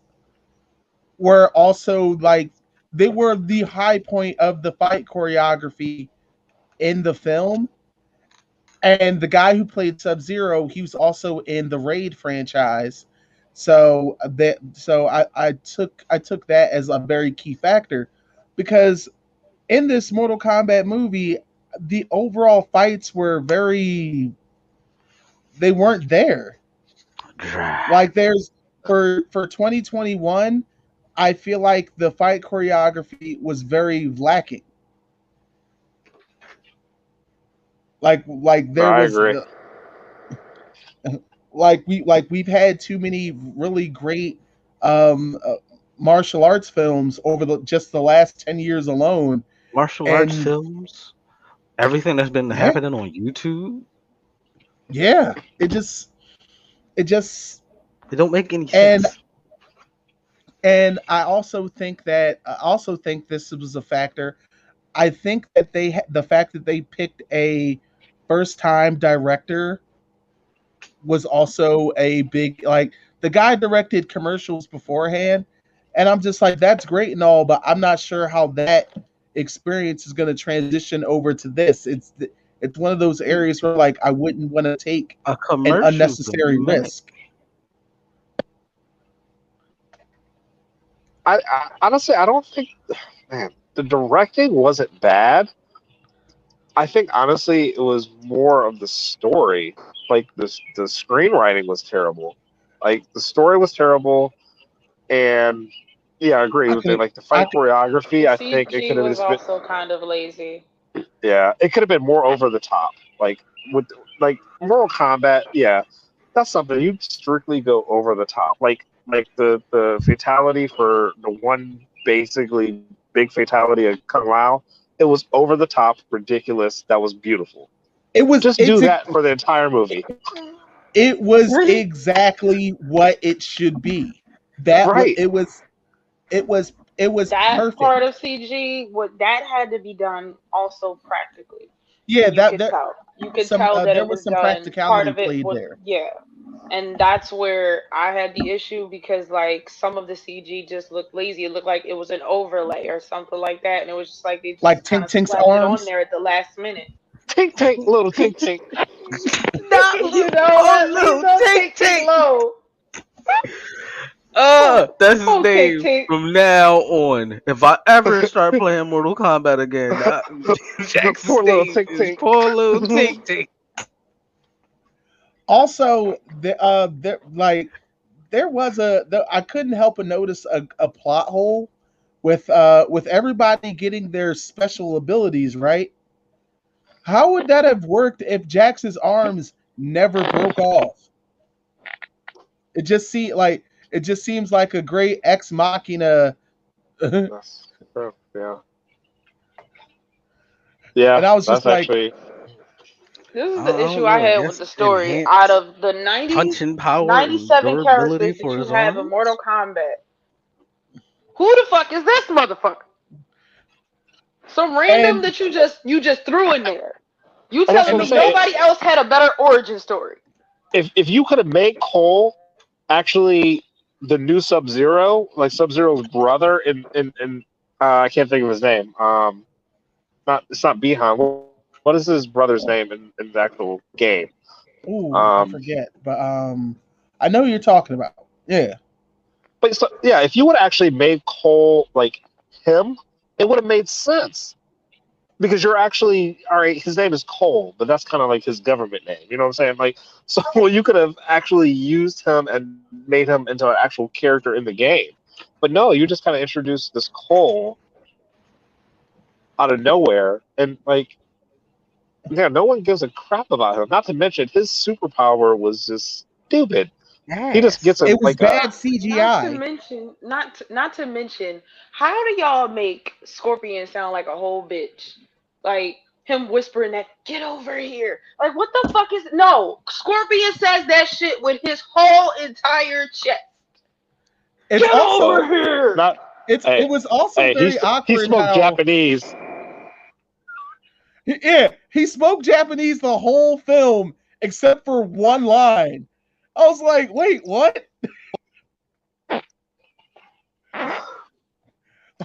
A: were also like they were the high point of the fight choreography in the film. And the guy who played Sub Zero, he was also in the Raid franchise. So I took that as a very key factor because in this Mortal Kombat movie, the overall fights were very they weren't there.
B: Dry.
A: Like there's for 2021, I feel like the fight choreography was very lacking. Like there
D: I
A: was
D: agree.
A: we've had too many really great um uh, martial arts films over just the last 10 years alone.
B: Martial arts
A: And
B: films, everything that's been
A: yeah,
B: happening on YouTube,
A: yeah, it just
B: it don't make any
A: and
B: sense.
A: I also think this was a factor. I think that the fact that they picked a first time director was also a big, like, the guy directed commercials beforehand, and I'm just like, that's great and all, but I'm not sure how that experience is going to transition over to this. It's one of those areas where, like, I wouldn't want to take
B: A
A: an
B: commercial's a
A: unnecessary
B: minute.
A: risk.
D: I honestly, I don't think, man, the directing wasn't bad. I think honestly, it was more of the story. Like the screenwriting was terrible. Like the story was terrible, and yeah, I agree
A: I
D: with it.
A: could
D: Like the
A: I
D: fight
A: could
D: choreography,
C: The
D: I think it could
C: CG
D: have
C: was
D: just been,
C: also kind of lazy.
D: yeah, it could have been more over the top. Like with like Mortal Kombat, yeah, that's something you strictly go over the top. Like the fatality for the one basically big fatality of Kung Lao, it was over the top, ridiculous. That was beautiful.
A: it was
D: Just do that for the entire movie,
A: it was
C: Really?
A: exactly what it should be. That was
D: right?
A: it was
C: That
A: perfect.
C: part of CG, what that had to be done also practically,
A: Yeah,
C: and you
A: that
C: could
A: there
C: tell. You could
A: some
C: tell that
A: there
C: it
A: was
C: was
A: some
C: done. Part
A: practicality
C: of it
A: played
C: was,
A: there.
C: yeah, and that's where I had the issue because like some of the CG just looked lazy. It looked like it was an overlay or something like that, and it was just like they
A: Like
C: just kind
A: Tink
C: of
A: Tink's
C: slapped it on
A: arms.
C: there at the last minute.
D: Tink tink, little tink tink.
B: Not
C: You
B: little,
C: know
B: oh
C: what? Leave
B: little
C: those
B: Tink
C: Tick Tick
B: Tink.
C: low. Oh,
B: That's his
C: oh, Tick
B: name
C: Tick.
B: from now on. If I ever start playing Mortal Kombat again, Jackson's
D: Poor little
B: name
D: tink
B: is
D: tink.
B: poor little Tink Tink.
A: Also, there was I couldn't help but notice a plot hole with everybody getting their special abilities, right? How would that have worked if Jax's arms never broke off? It just seems like a great ex machina. And
D: That's yeah, yeah.
A: I was just
D: That's
A: like,
D: actually
C: This is the
B: I
C: issue
B: don't
C: I
B: know. I
C: had with
B: guess
C: the story. Out
B: enhance
C: of the 90,
B: punching power and
C: 97
B: durability
C: characters that
B: for
C: you
B: his
C: have in Mortal
B: arms.
C: Kombat, who the fuck is this motherfucker? Some random
A: and
C: that you just threw in there. You
D: and that's what
C: telling
A: and
D: I'm
C: me
A: the
D: saying.
C: nobody else had a better origin story?
D: If you could have made Cole actually the new Sub Zero, like Sub Zero's brother, in I can't think of his name. Not it's not Behan. What is his brother's name in the actual game?
A: ooh, I
D: Um,
A: forget, but I know who you're talking about. Yeah,
D: but so, yeah, if you would have actually made Cole like him, it would have made sense. Because you're actually all right. His name is Cole, but that's kind of like his government name. You know what I'm saying? Like, so you could have actually used him and made him into an actual character in the game. But no, you just kind of introduced this Cole out of nowhere, and like, yeah, no one gives a crap about him. Not to mention his superpower was just stupid. He just gets
B: Yes.
D: a
A: it was
D: like a
A: bad
C: Not to
A: CGI.
C: mention, not to mention, how do y'all make Scorpion sound like a whole bitch? Like him whispering that "get over here." Like what the fuck is no? Scorpion says that shit with his whole entire chest.
A: It's
C: Get
A: also
C: over here.
D: not.
A: it
D: Hey,
A: was also
D: hey,
A: very
D: he
A: awkward
D: spoke
A: how,
D: Japanese.
A: yeah, he spoke Japanese the whole film except for one line. I was like, wait, what?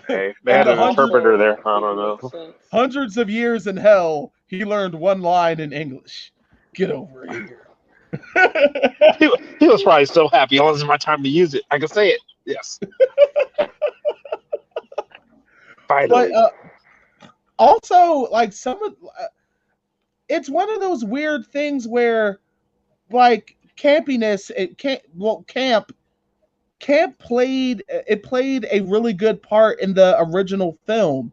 D: Hey, they
A: And
D: had
A: the
D: an interpreter
C: Also,
D: there. I don't
C: didn't
D: know.
C: make sense.
A: hundreds of years in hell, he learned one line in English. Get over here.
D: He was probably so happy. Oh, this is my time to use it. I can say it. Yes,
A: But
D: finally.
A: also, like, it's one of those weird things where, like, campiness, it can't, well, camp camp played a really good part in the original film.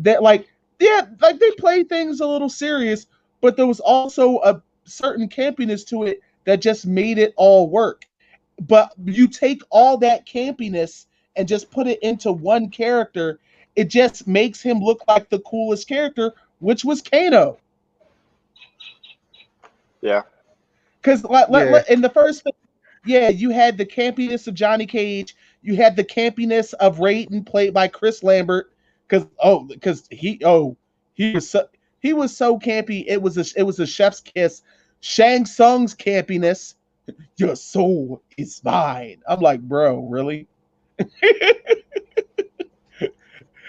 A: That like yeah, like they played things a little serious, but there was also a certain campiness to it that just made it all work. But you take all that campiness and just put it into one character, it just makes him look like the coolest character, which was Kano.
D: Yeah.
A: Because
B: Yeah.
A: in the first film, yeah, you had the campiness of Johnny Cage, you had the campiness of Raiden, played by Chris Lambert. Because he was so campy. It was a chef's kiss. Shang Tsung's campiness. Your soul is mine. I'm like, bro, really?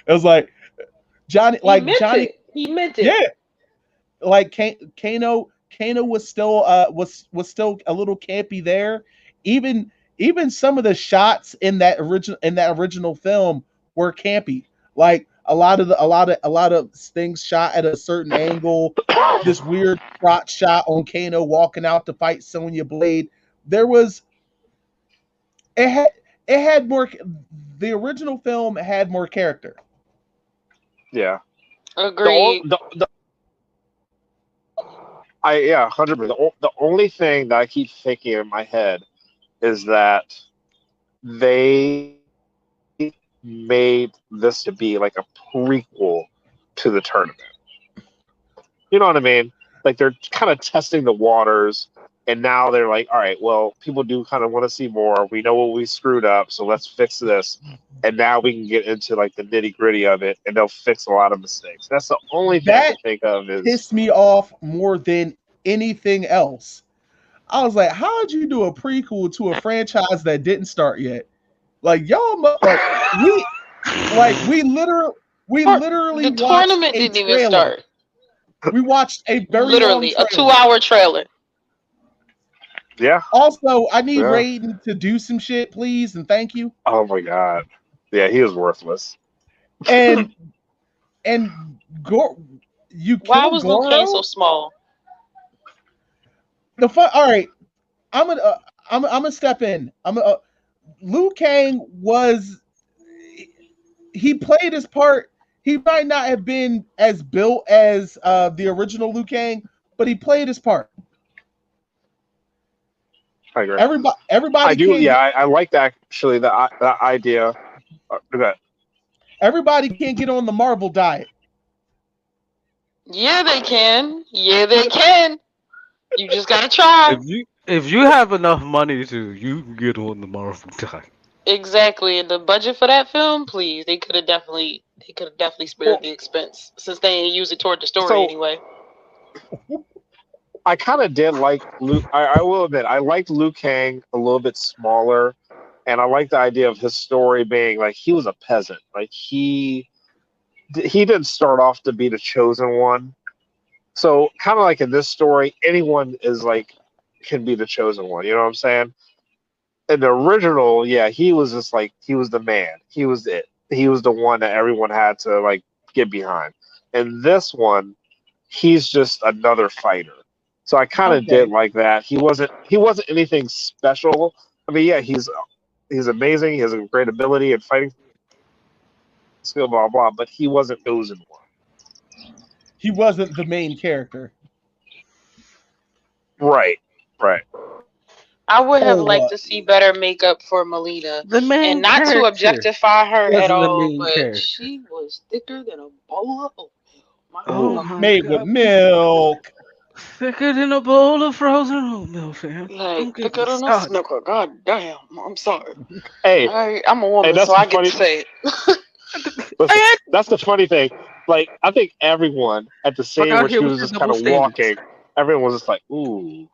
A: It was like
C: He meant
A: Johnny,
C: it. He meant it.
A: yeah, like Kano was still was still a little campy there. Even even some of the shots in that original film were campy. Like a lot of things shot at a certain angle. This weird crotch shot on Kano walking out to fight Sonya Blade. There was it had it had more. The original film had more character.
D: Yeah.
C: Agreed.
D: The I yeah, 100%. The only thing that I keep thinking in my head is that they made this to be like a prequel to the tournament. You know what I mean? Like they're kind of testing the waters, and now they're like, all right, well, people do kind of want to see more. We know what we screwed up, so let's fix this. And now we can get into like the nitty gritty of it, and they'll fix a lot of mistakes. That's the only thing I can
A: That
D: think of is
A: pissed me off more than anything else. I was like, how'd you do a prequel to a franchise that didn't start yet? Like like we literally
C: The
A: watched
C: tournament
A: a
C: didn't even
A: trailer.
C: start.
A: We watched a very long
C: Literally, a
A: trailer.
C: 2-hour trailer.
D: yeah,
A: Also, I need
D: yeah.
A: Raiden to do some shit, please, and thank you.
D: Oh my god, yeah, he was worthless.
A: And and you
C: Why
A: kill
C: was Liu Kang so
A: Goro.
C: small?
A: The fun. All right, I'm gonna step in. Liu Kang was he played his part. He might not have been as built as the original Liu Kang, but he played his part.
D: I agree. I
A: Everybody
D: do.
A: can't
D: Yeah,
A: get
D: I like that actually. That idea. Okay.
A: everybody can't get on the Marvel diet.
C: Yeah, they can. Yeah, they can. You just gotta try.
B: If you have enough money to, you can get on the Marvel diet.
C: Exactly. And the budget for that film, please, they could have definitely spared
D: Well,
C: the expense since they ain't use it toward the story
D: so
C: anyway.
D: I kind of did like Luke. I will admit, I liked Liu Kang a little bit smaller, and I like the idea of his story being like he was a peasant. Like he didn't start off to be the chosen one. So kind of like in this story, anyone is like can be the chosen one. You know what I'm saying? In the original, yeah, he was just like he was the man. He was it. He was the one that everyone had to like get behind. In this one, he's just another fighter. So I kind of did
A: Okay.
D: like that. He wasn't anything special. I mean, yeah, he's amazing. He has a great ability and fighting skill, blah blah. But he wasn't chosen one.
A: He wasn't the main character.
D: Right. Right.
C: I would have
A: Oh,
C: liked to see better makeup for Melina.
B: The
C: And
B: main
C: not to
B: character
C: objectify her at
B: wasn't the
C: all,
B: main
C: but
B: character.
C: she was thicker than a bowl of oatmeal. My
B: Oh
C: God.
B: my
A: made with
B: god.
A: milk.
B: Thicker than a bowl of frozen oatmeal, fam.
C: Like,
B: Don't get
C: thicker
B: me
C: than a
B: started.
C: snooker. God damn. I'm sorry.
D: Hey,
C: I'm a
D: hey,
C: woman,
D: that's
C: so
D: the
C: I get to
D: funny.
C: say it.
D: Listen, that's the funny thing. Like, I think everyone at the
B: Fuck
D: scene
B: out
D: where
B: here
D: she
B: with
D: was
B: the
D: just kind
B: double
D: of
B: standards.
D: walking, everyone was just like, ooh,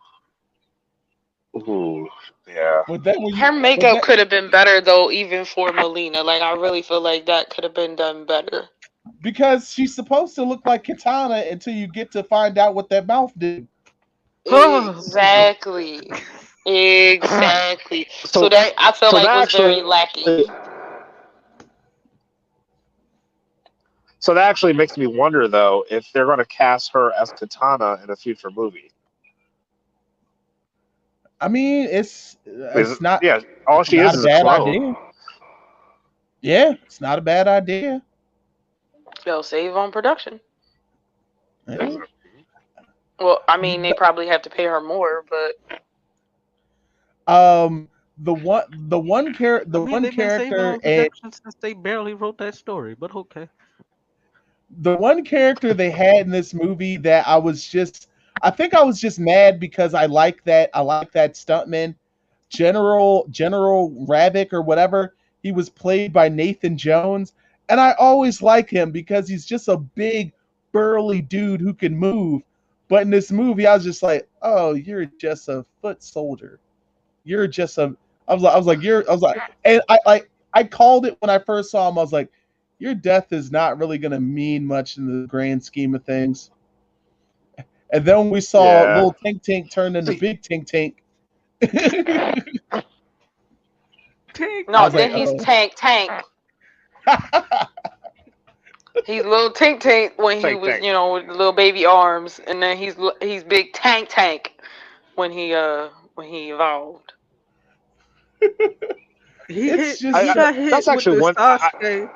D: ooh, yeah.
A: But then when you
C: Her
A: but
C: makeup
A: that
C: could have been better, though, even for Melina. Like, I really feel like that could have been done better.
A: because she's supposed to look like Katana until you get to find out what that mouth did.
B: Oh,
C: Exactly. Exactly. So
D: So,
C: that, I feel
D: so
C: like,
D: that
C: was very
D: actually,
C: lacking.
D: so that actually makes me wonder though if they're going to cast her as Katana in a future movie.
A: I mean,
D: Because,
A: it's not
D: yeah, all
A: it's
D: she
A: not a
D: is a
A: bad
D: clone.
A: idea. Yeah, it's not a bad idea.
C: They'll save on production.
A: Yeah.
C: Well, I mean, they probably have to pay her more, but
A: The
B: I mean, they've been saving
A: character
B: on production since they barely wrote that story, but okay.
A: the one character they had in this movie that I think I was just mad because I like that stuntman, General Ravick or whatever. He was played by Nathan Jones, and I always like him because he's just a big burly dude who can move. But in this movie, I was just like, "Oh, you're just a foot soldier. You're just a." I was like, and I called it when I first saw him. I was like, your death is not really going to mean much in the grand scheme of things. And then when we saw
D: Yeah.
A: little Tink Tink turn into
D: See,
A: big Tink Tink,
B: Tank,
A: I
C: no,
A: was like,
C: then
B: tank.
C: he's
A: oh.
C: Tank. He's little Tink when he
D: Tank,
C: was,
D: tank.
C: with the little baby arms, and then he's big Tank when he evolved.
A: It's
B: He
A: just,
B: got hit
D: That's
B: with
D: actually
B: the
D: one.
B: Sasuke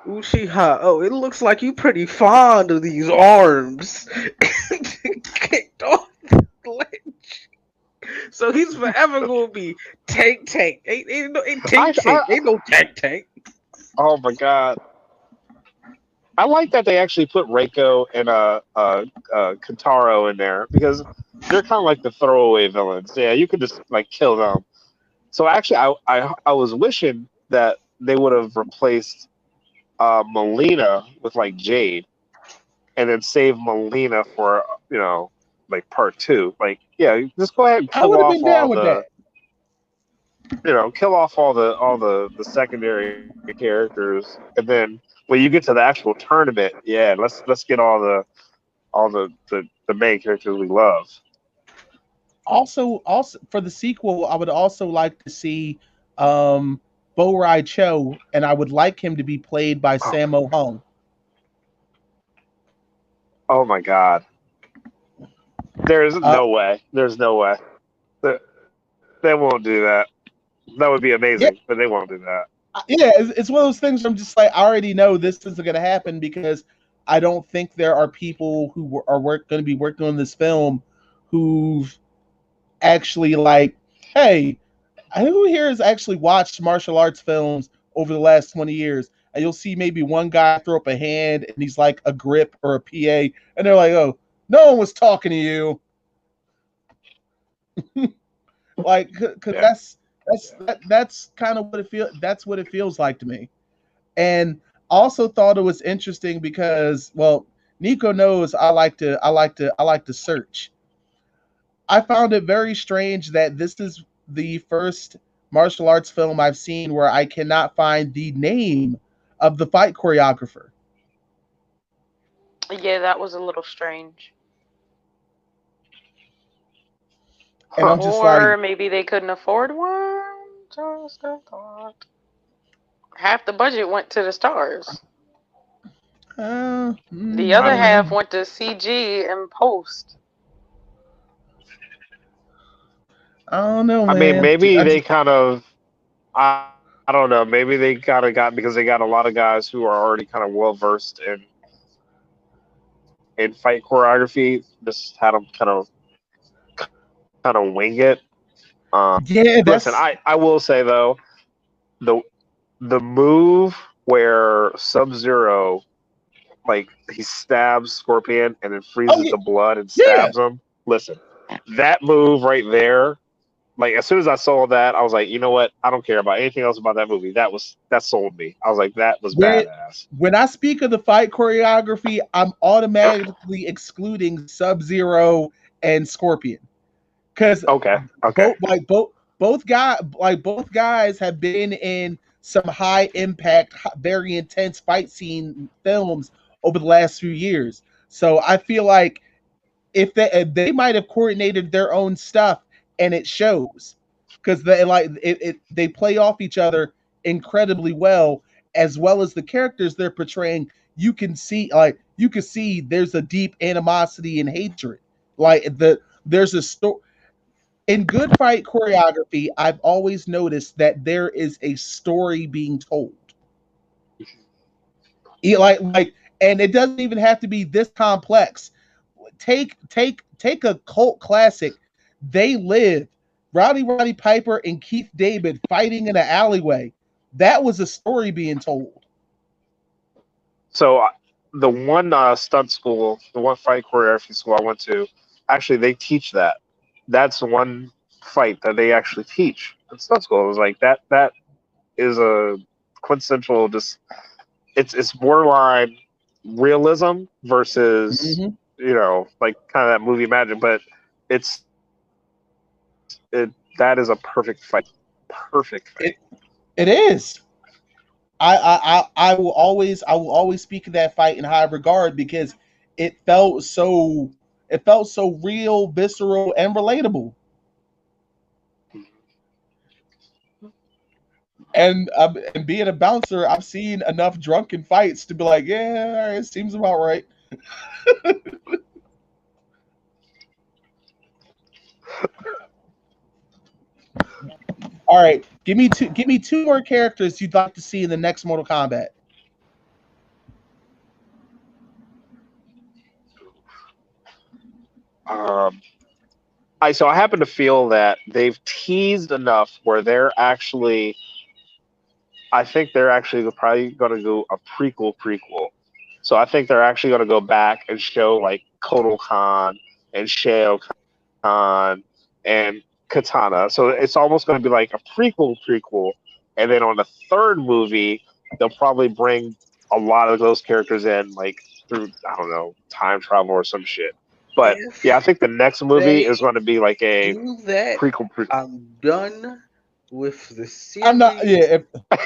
B: Uchiha. Oh, it looks like you pretty fond of these arms. Kicked off the ledge. So he's forever gonna be tank. Ain't tank. Ain't no tank.
D: Oh my god. I like that they actually put Reiko and Kentaro in there because they're kind of like the throwaway villains. Yeah, you could just like kill them. So actually, I was wishing that they would have replaced Melina with like Jade, and then save Melina for like part two. Like, yeah, just go ahead and
A: I
D: kill
A: would have
D: off
A: been down
D: all
A: with
D: the
A: that.
D: kill off all the secondary characters, and then when you get to the actual tournament, yeah, let's get all the main characters we love.
A: Also for the sequel, I would also like to see um, Bo Rai Cho, and I would like him to be played by
D: Oh,
A: Sammo Hung.
D: oh my god, there's
A: Uh,
D: no way. There's no way. They, they won't do that. That would be
A: yeah,
D: amazing, but they won't do that.
A: yeah, it's one of those things where I'm just like, I already know this isn't going to happen because I don't think there are people who are going to be working on this film who've actually like, hey, who here has actually watched martial arts films over the last 20 years? And you'll see maybe one guy throw up a hand and he's like a grip or a PA, and they're like, oh, no one was talking to you. Like, because
D: Yeah.
A: that's kind of what it feels. That's what it feels like to me. And also thought it was interesting because, well, Niko knows I like to search. I found it very strange that this is the first martial arts film I've seen where I cannot find the name of the fight choreographer.
C: Yeah, that was a little strange.
A: And
D: Huh.
A: I'm just like,
C: Or maybe they couldn't afford one. Just a thought. Half the budget went to the stars. The
D: I
C: other
D: mean,
C: half went to CG and post.
A: I don't know,
D: I mean,
A: man.
D: maybe they kind of. I don't know. Maybe they kind of got because they got a lot of guys who are already kind of well versed in fight choreography. Just had them kind of wing it.
A: Yeah,
D: Listen,
A: that's
D: I will say though the the move where Sub Zero like he stabs Scorpion and then
A: oh
D: freezes
A: yeah,
D: the blood and
A: yeah.
D: stabs him. Listen, that move right there. Like as soon as I saw that, I was like, you know what? I don't care about anything else about that movie. That sold me. I was like, that was
A: When
D: badass.
A: when I speak of the fight choreography, I'm automatically excluding Sub Zero and Scorpion because
D: Okay, okay.
A: both guys have been in some high impact, very intense fight scene films over the last few years. So I feel like if they might have coordinated their own stuff and it shows because they play off each other incredibly well as the characters they're portraying. You can see there's a deep animosity and hatred. Like there's a story in good fight choreography, I've always noticed that there is a story being told. Like, and it doesn't even have to be this complex. Take a cult classic. They Live, Roddy Piper and Keith David fighting in an alleyway. That was a story being told.
D: So the one stunt school, the one fight choreography school I went to, actually they teach that. That's one fight that they actually teach in stunt school. It was like that is a quintessential just it's borderline realism versus
A: Mm-hmm.
D: like kind of that movie Imagine, but it's it that is a perfect fight.
A: It is. I will always speak of that fight in high regard because it felt so it felt so real, visceral, and relatable. And being a bouncer, I've seen enough drunken fights to be like, yeah, it seems about right. All right, give me two more characters you'd like to see in the next Mortal Kombat.
D: Um, I happen to feel that they've teased enough where I think they're actually probably going to do a prequel. So I think they're actually going to go back and show like Kotal Khan and Shao Kahn and Katana. So it's almost going to be like a prequel, and then on the third movie they'll probably bring a lot of those characters in, like through I don't know time travel or some shit. But yeah, I
B: If
D: think the next movie
B: they
D: is going to be like a
B: do that,
D: prequel.
B: I'm done with the
A: I'm not.
B: series
A: Yeah,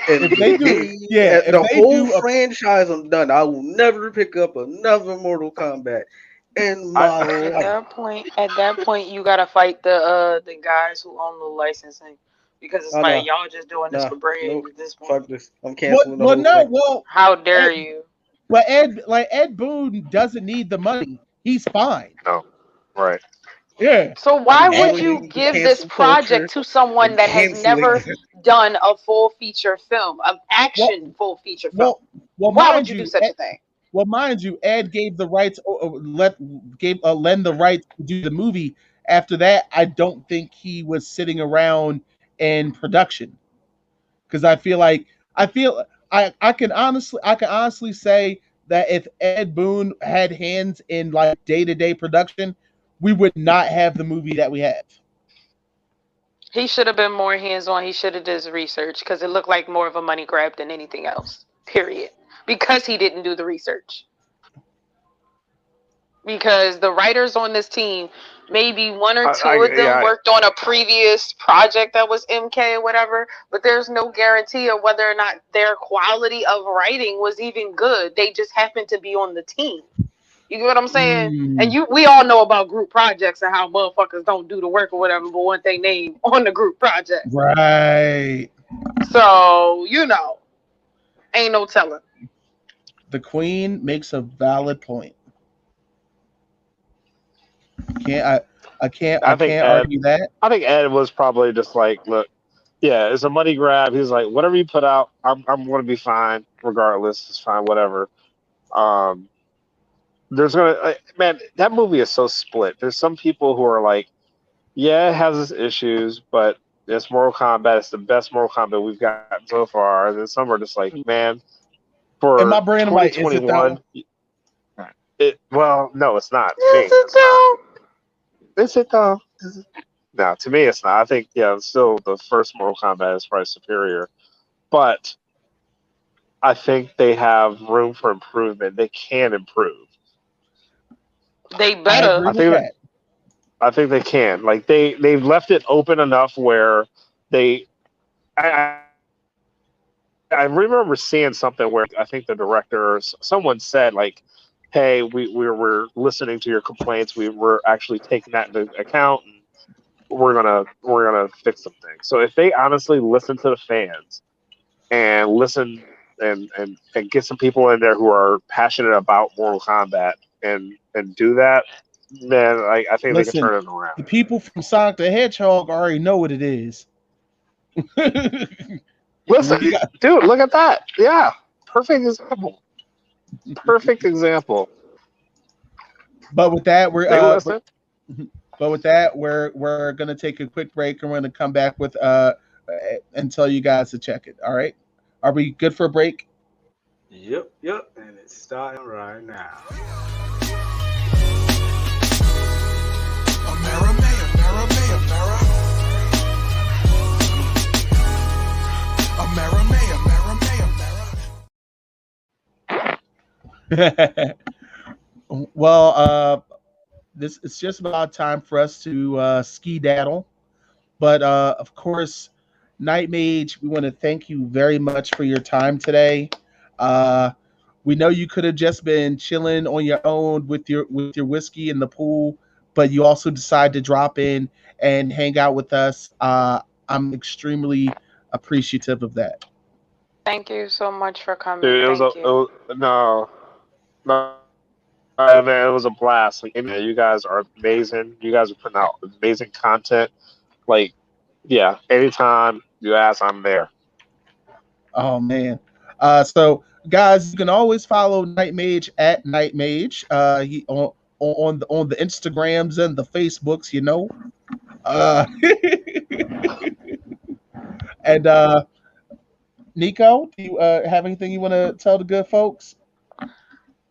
B: and
A: if they do, yeah, if
B: the
A: they
B: whole
A: do a
B: franchise. I'm done. I will never pick up another Mortal Kombat in my life.
C: At that point, you gotta fight the guys who own the licensing because it's
B: Oh
C: like
B: no,
C: y'all just doing this
B: no,
C: for bread
B: nope.
C: at this point.
B: Fuck this. I'm canceling the whole
A: no,
B: thing.
A: well,
C: How dare
A: Ed,
C: you?
A: but Ed Boon doesn't need the money. He's fine.
D: No, right.
A: Yeah,
C: So
B: I'm
C: why would
A: Ed,
C: you
B: joining the
C: give this
B: cancel culture
C: project to someone
B: and
C: that has
B: canceling.
C: never done a full feature film, an
A: well,
C: action full feature film?
A: well, well,
C: Why would
A: mind
C: you do
A: you,
C: such a thing?
A: well, mind you, Ed gave the rights, lend the rights to do the movie. After that, I don't think he was sitting around in production because I feel I can honestly say that if Ed Boon had hands in like day to day production, we would not have the movie that we have.
C: He should have been more hands on. He should have did his research because it looked like more of a money grab than anything else. Period. Because he didn't do the research. Because the writers on this team, maybe one or two of them
D: Yeah,
C: worked on a previous project that was MK or whatever, but there's no guarantee of whether or not their quality of writing was even good. They just happened to be on the team. You get what I'm saying? And
A: Mm,
C: we all know about group projects and how motherfuckers don't do the work or whatever, but want their name on the group project.
A: right.
C: So, ain't no telling.
A: The Queen makes a valid point. Can't I
D: I think
A: can't
D: Ed.
A: argue that.
D: I think Ed was probably just like, look, yeah, it's a money grab. He's like, whatever you put out, I'm going to be fine regardless. It's fine, whatever. Um, there's gonna man, that movie is so split. There's some people who are like, yeah, it has its issues, but it's Mortal Kombat. It's the best Mortal Kombat we've got so far. And then some are just like, man,
A: In
D: for
A: my brain, I'm like, is it though?
D: 2021, well, no, it's not. To me,
C: Is it
D: it's not.
C: though?
D: Is it though? No, to me, it's not. I think, yeah, still the first Mortal Kombat is probably superior, but I think they have room for improvement. They can improve.
C: They
A: I
C: better.
A: agree
D: I
A: with
D: think
A: that.
D: I think they can. Like they've left it open enough where they. I remember seeing something where I think the director or someone said like, "Hey, we're listening to your complaints. We're actually taking that into account, and we're gonna fix some things." So if they honestly listen to the fans and listen and get some people in there who are passionate about Mortal Kombat and do that, man, I think they can
A: Listen,
D: turn it around.
A: the people from Sonic the Hedgehog already know what it is.
D: Listen,
A: We got,
D: dude, look at that. Yeah, perfect example. Perfect example.
A: but with that,
D: They listen.
A: we're gonna take a quick break and we're gonna come back with and tell you guys to check it. All right, are we good for a break?
B: Yep, and it's starting right now.
E: Amerime, Amerime,
A: Well, this it's just about time for us to ski daddle. But of course, Knightmage, we want to thank you very much for your time today. Uh, we know you could have just been chilling on your own with your whiskey in the pool, but you also decided to drop in and hang out with us. I'm extremely appreciative of that.
C: Thank you so much for coming.
D: Dude,
C: Thank you.
D: no, no, man, it was a blast. Like, man, you guys are amazing. You guys are putting out amazing content. Like, yeah, anytime you ask, I'm there.
A: Oh man. So guys, you can always follow Knightmage at Knightmage. He on the Instagrams and the Facebooks, you know. Uh, and Nico, do you have anything you want to tell the good folks?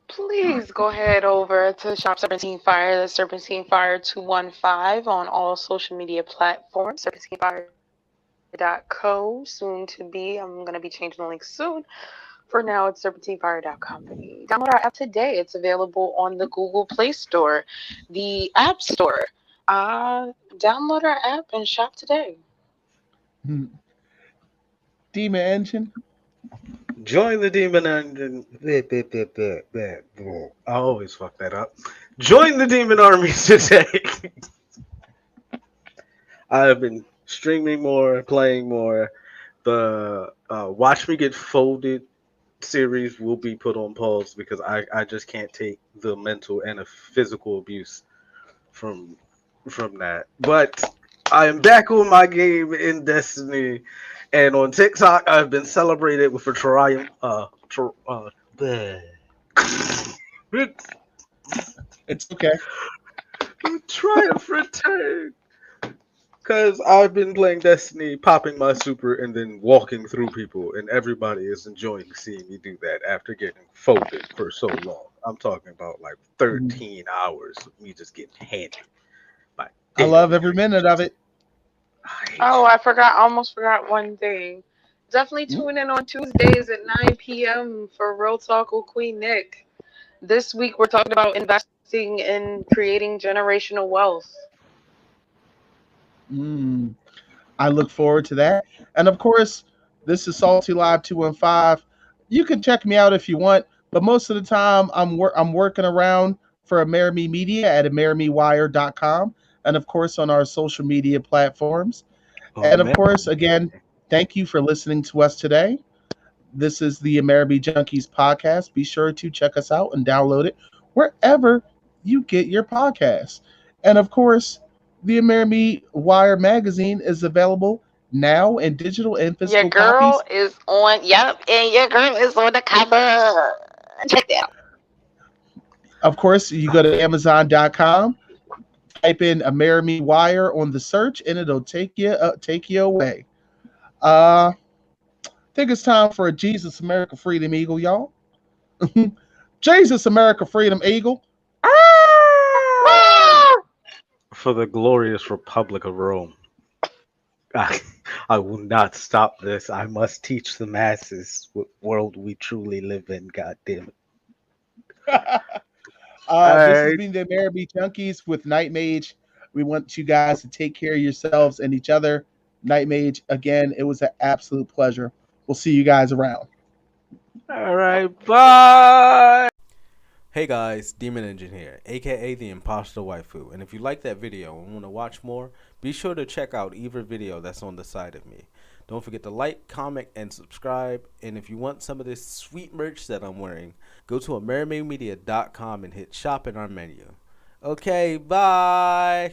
C: Please go ahead over to Shop Serpentine Fire, the Serpentine Fire 215 on all social media platforms. SerpentineFire.co, soon to be. I'm going to be changing the link soon. For now, it's SerpentineFire.com. Download our app today. It's available on the Google Play Store, the App Store. Download our app and shop today.
A: Hmm. Demon Engine.
B: Join the Demon Engine. I always fuck that up. Join the Demon Army today. I have been streaming more, playing more. The Watch Me Get Folded series will be put on pause because I just can't take the mental and the physical abuse from that. But I am back on my game in Destiny, and on TikTok I've been celebrated with a triumph. Bleh.
A: It's okay.
B: Triumph return. Because I've been playing Destiny, popping my super, and then walking through people, and everybody is enjoying seeing me do that after getting folded for so long. I'm talking about like
A: Mhm.
B: 13 hours of me just getting handed by
A: I love
B: daily
A: every minute of
B: creatures.
A: it.
B: I hate
C: Oh,
B: you.
C: I forgot, almost forgot one thing. Definitely
A: Mm.
C: tune in on Tuesdays at 9 p.m. for Real Talk with Queen Nick. This week we're talking about investing in creating generational wealth.
A: Mm. I look forward to that. And of course, this is Salty Live 215. You can check me out if you want, but most of the time I'm working around for Amerime Media at amerimewire.com and of course on our social media platforms.
B: Oh
A: And of
B: man.
A: course, again, thank you for listening to us today. This is the Amerime Junkies podcast. Be sure to check us out and download it wherever you get your podcasts. And of course, the Amerime Wire magazine is available now in digital and
C: Your
A: physical
C: girl
A: copies.
C: is on, yep, and your girl is on the cover. Check that out.
A: Of course, you go to Amazon.com, type in Amerime Wire on the search, and it'll take you away. I think it's time for a Jesus America Freedom Eagle, y'all. Jesus America Freedom Eagle.
B: For the glorious Republic of Rome. I, I will not stop this. I must teach the masses what world we truly live in, god damn it.
A: This has
B: Alright.
A: been the Amerime Junkies with Knightmage. We want you guys to take care of yourselves and each other. Knightmage, again, it was an absolute pleasure. We'll see you guys around.
B: Alright, bye.
F: Hey guys, Demon Engine here, aka the Imposter Waifu, and if you like that video and want to watch more, be sure to check out either video that's on the side of me. Don't forget to like, comment, and subscribe, and if you want some of this sweet merch that I'm wearing, go to AmerimeMedia.com and hit shop in our menu. Okay, bye.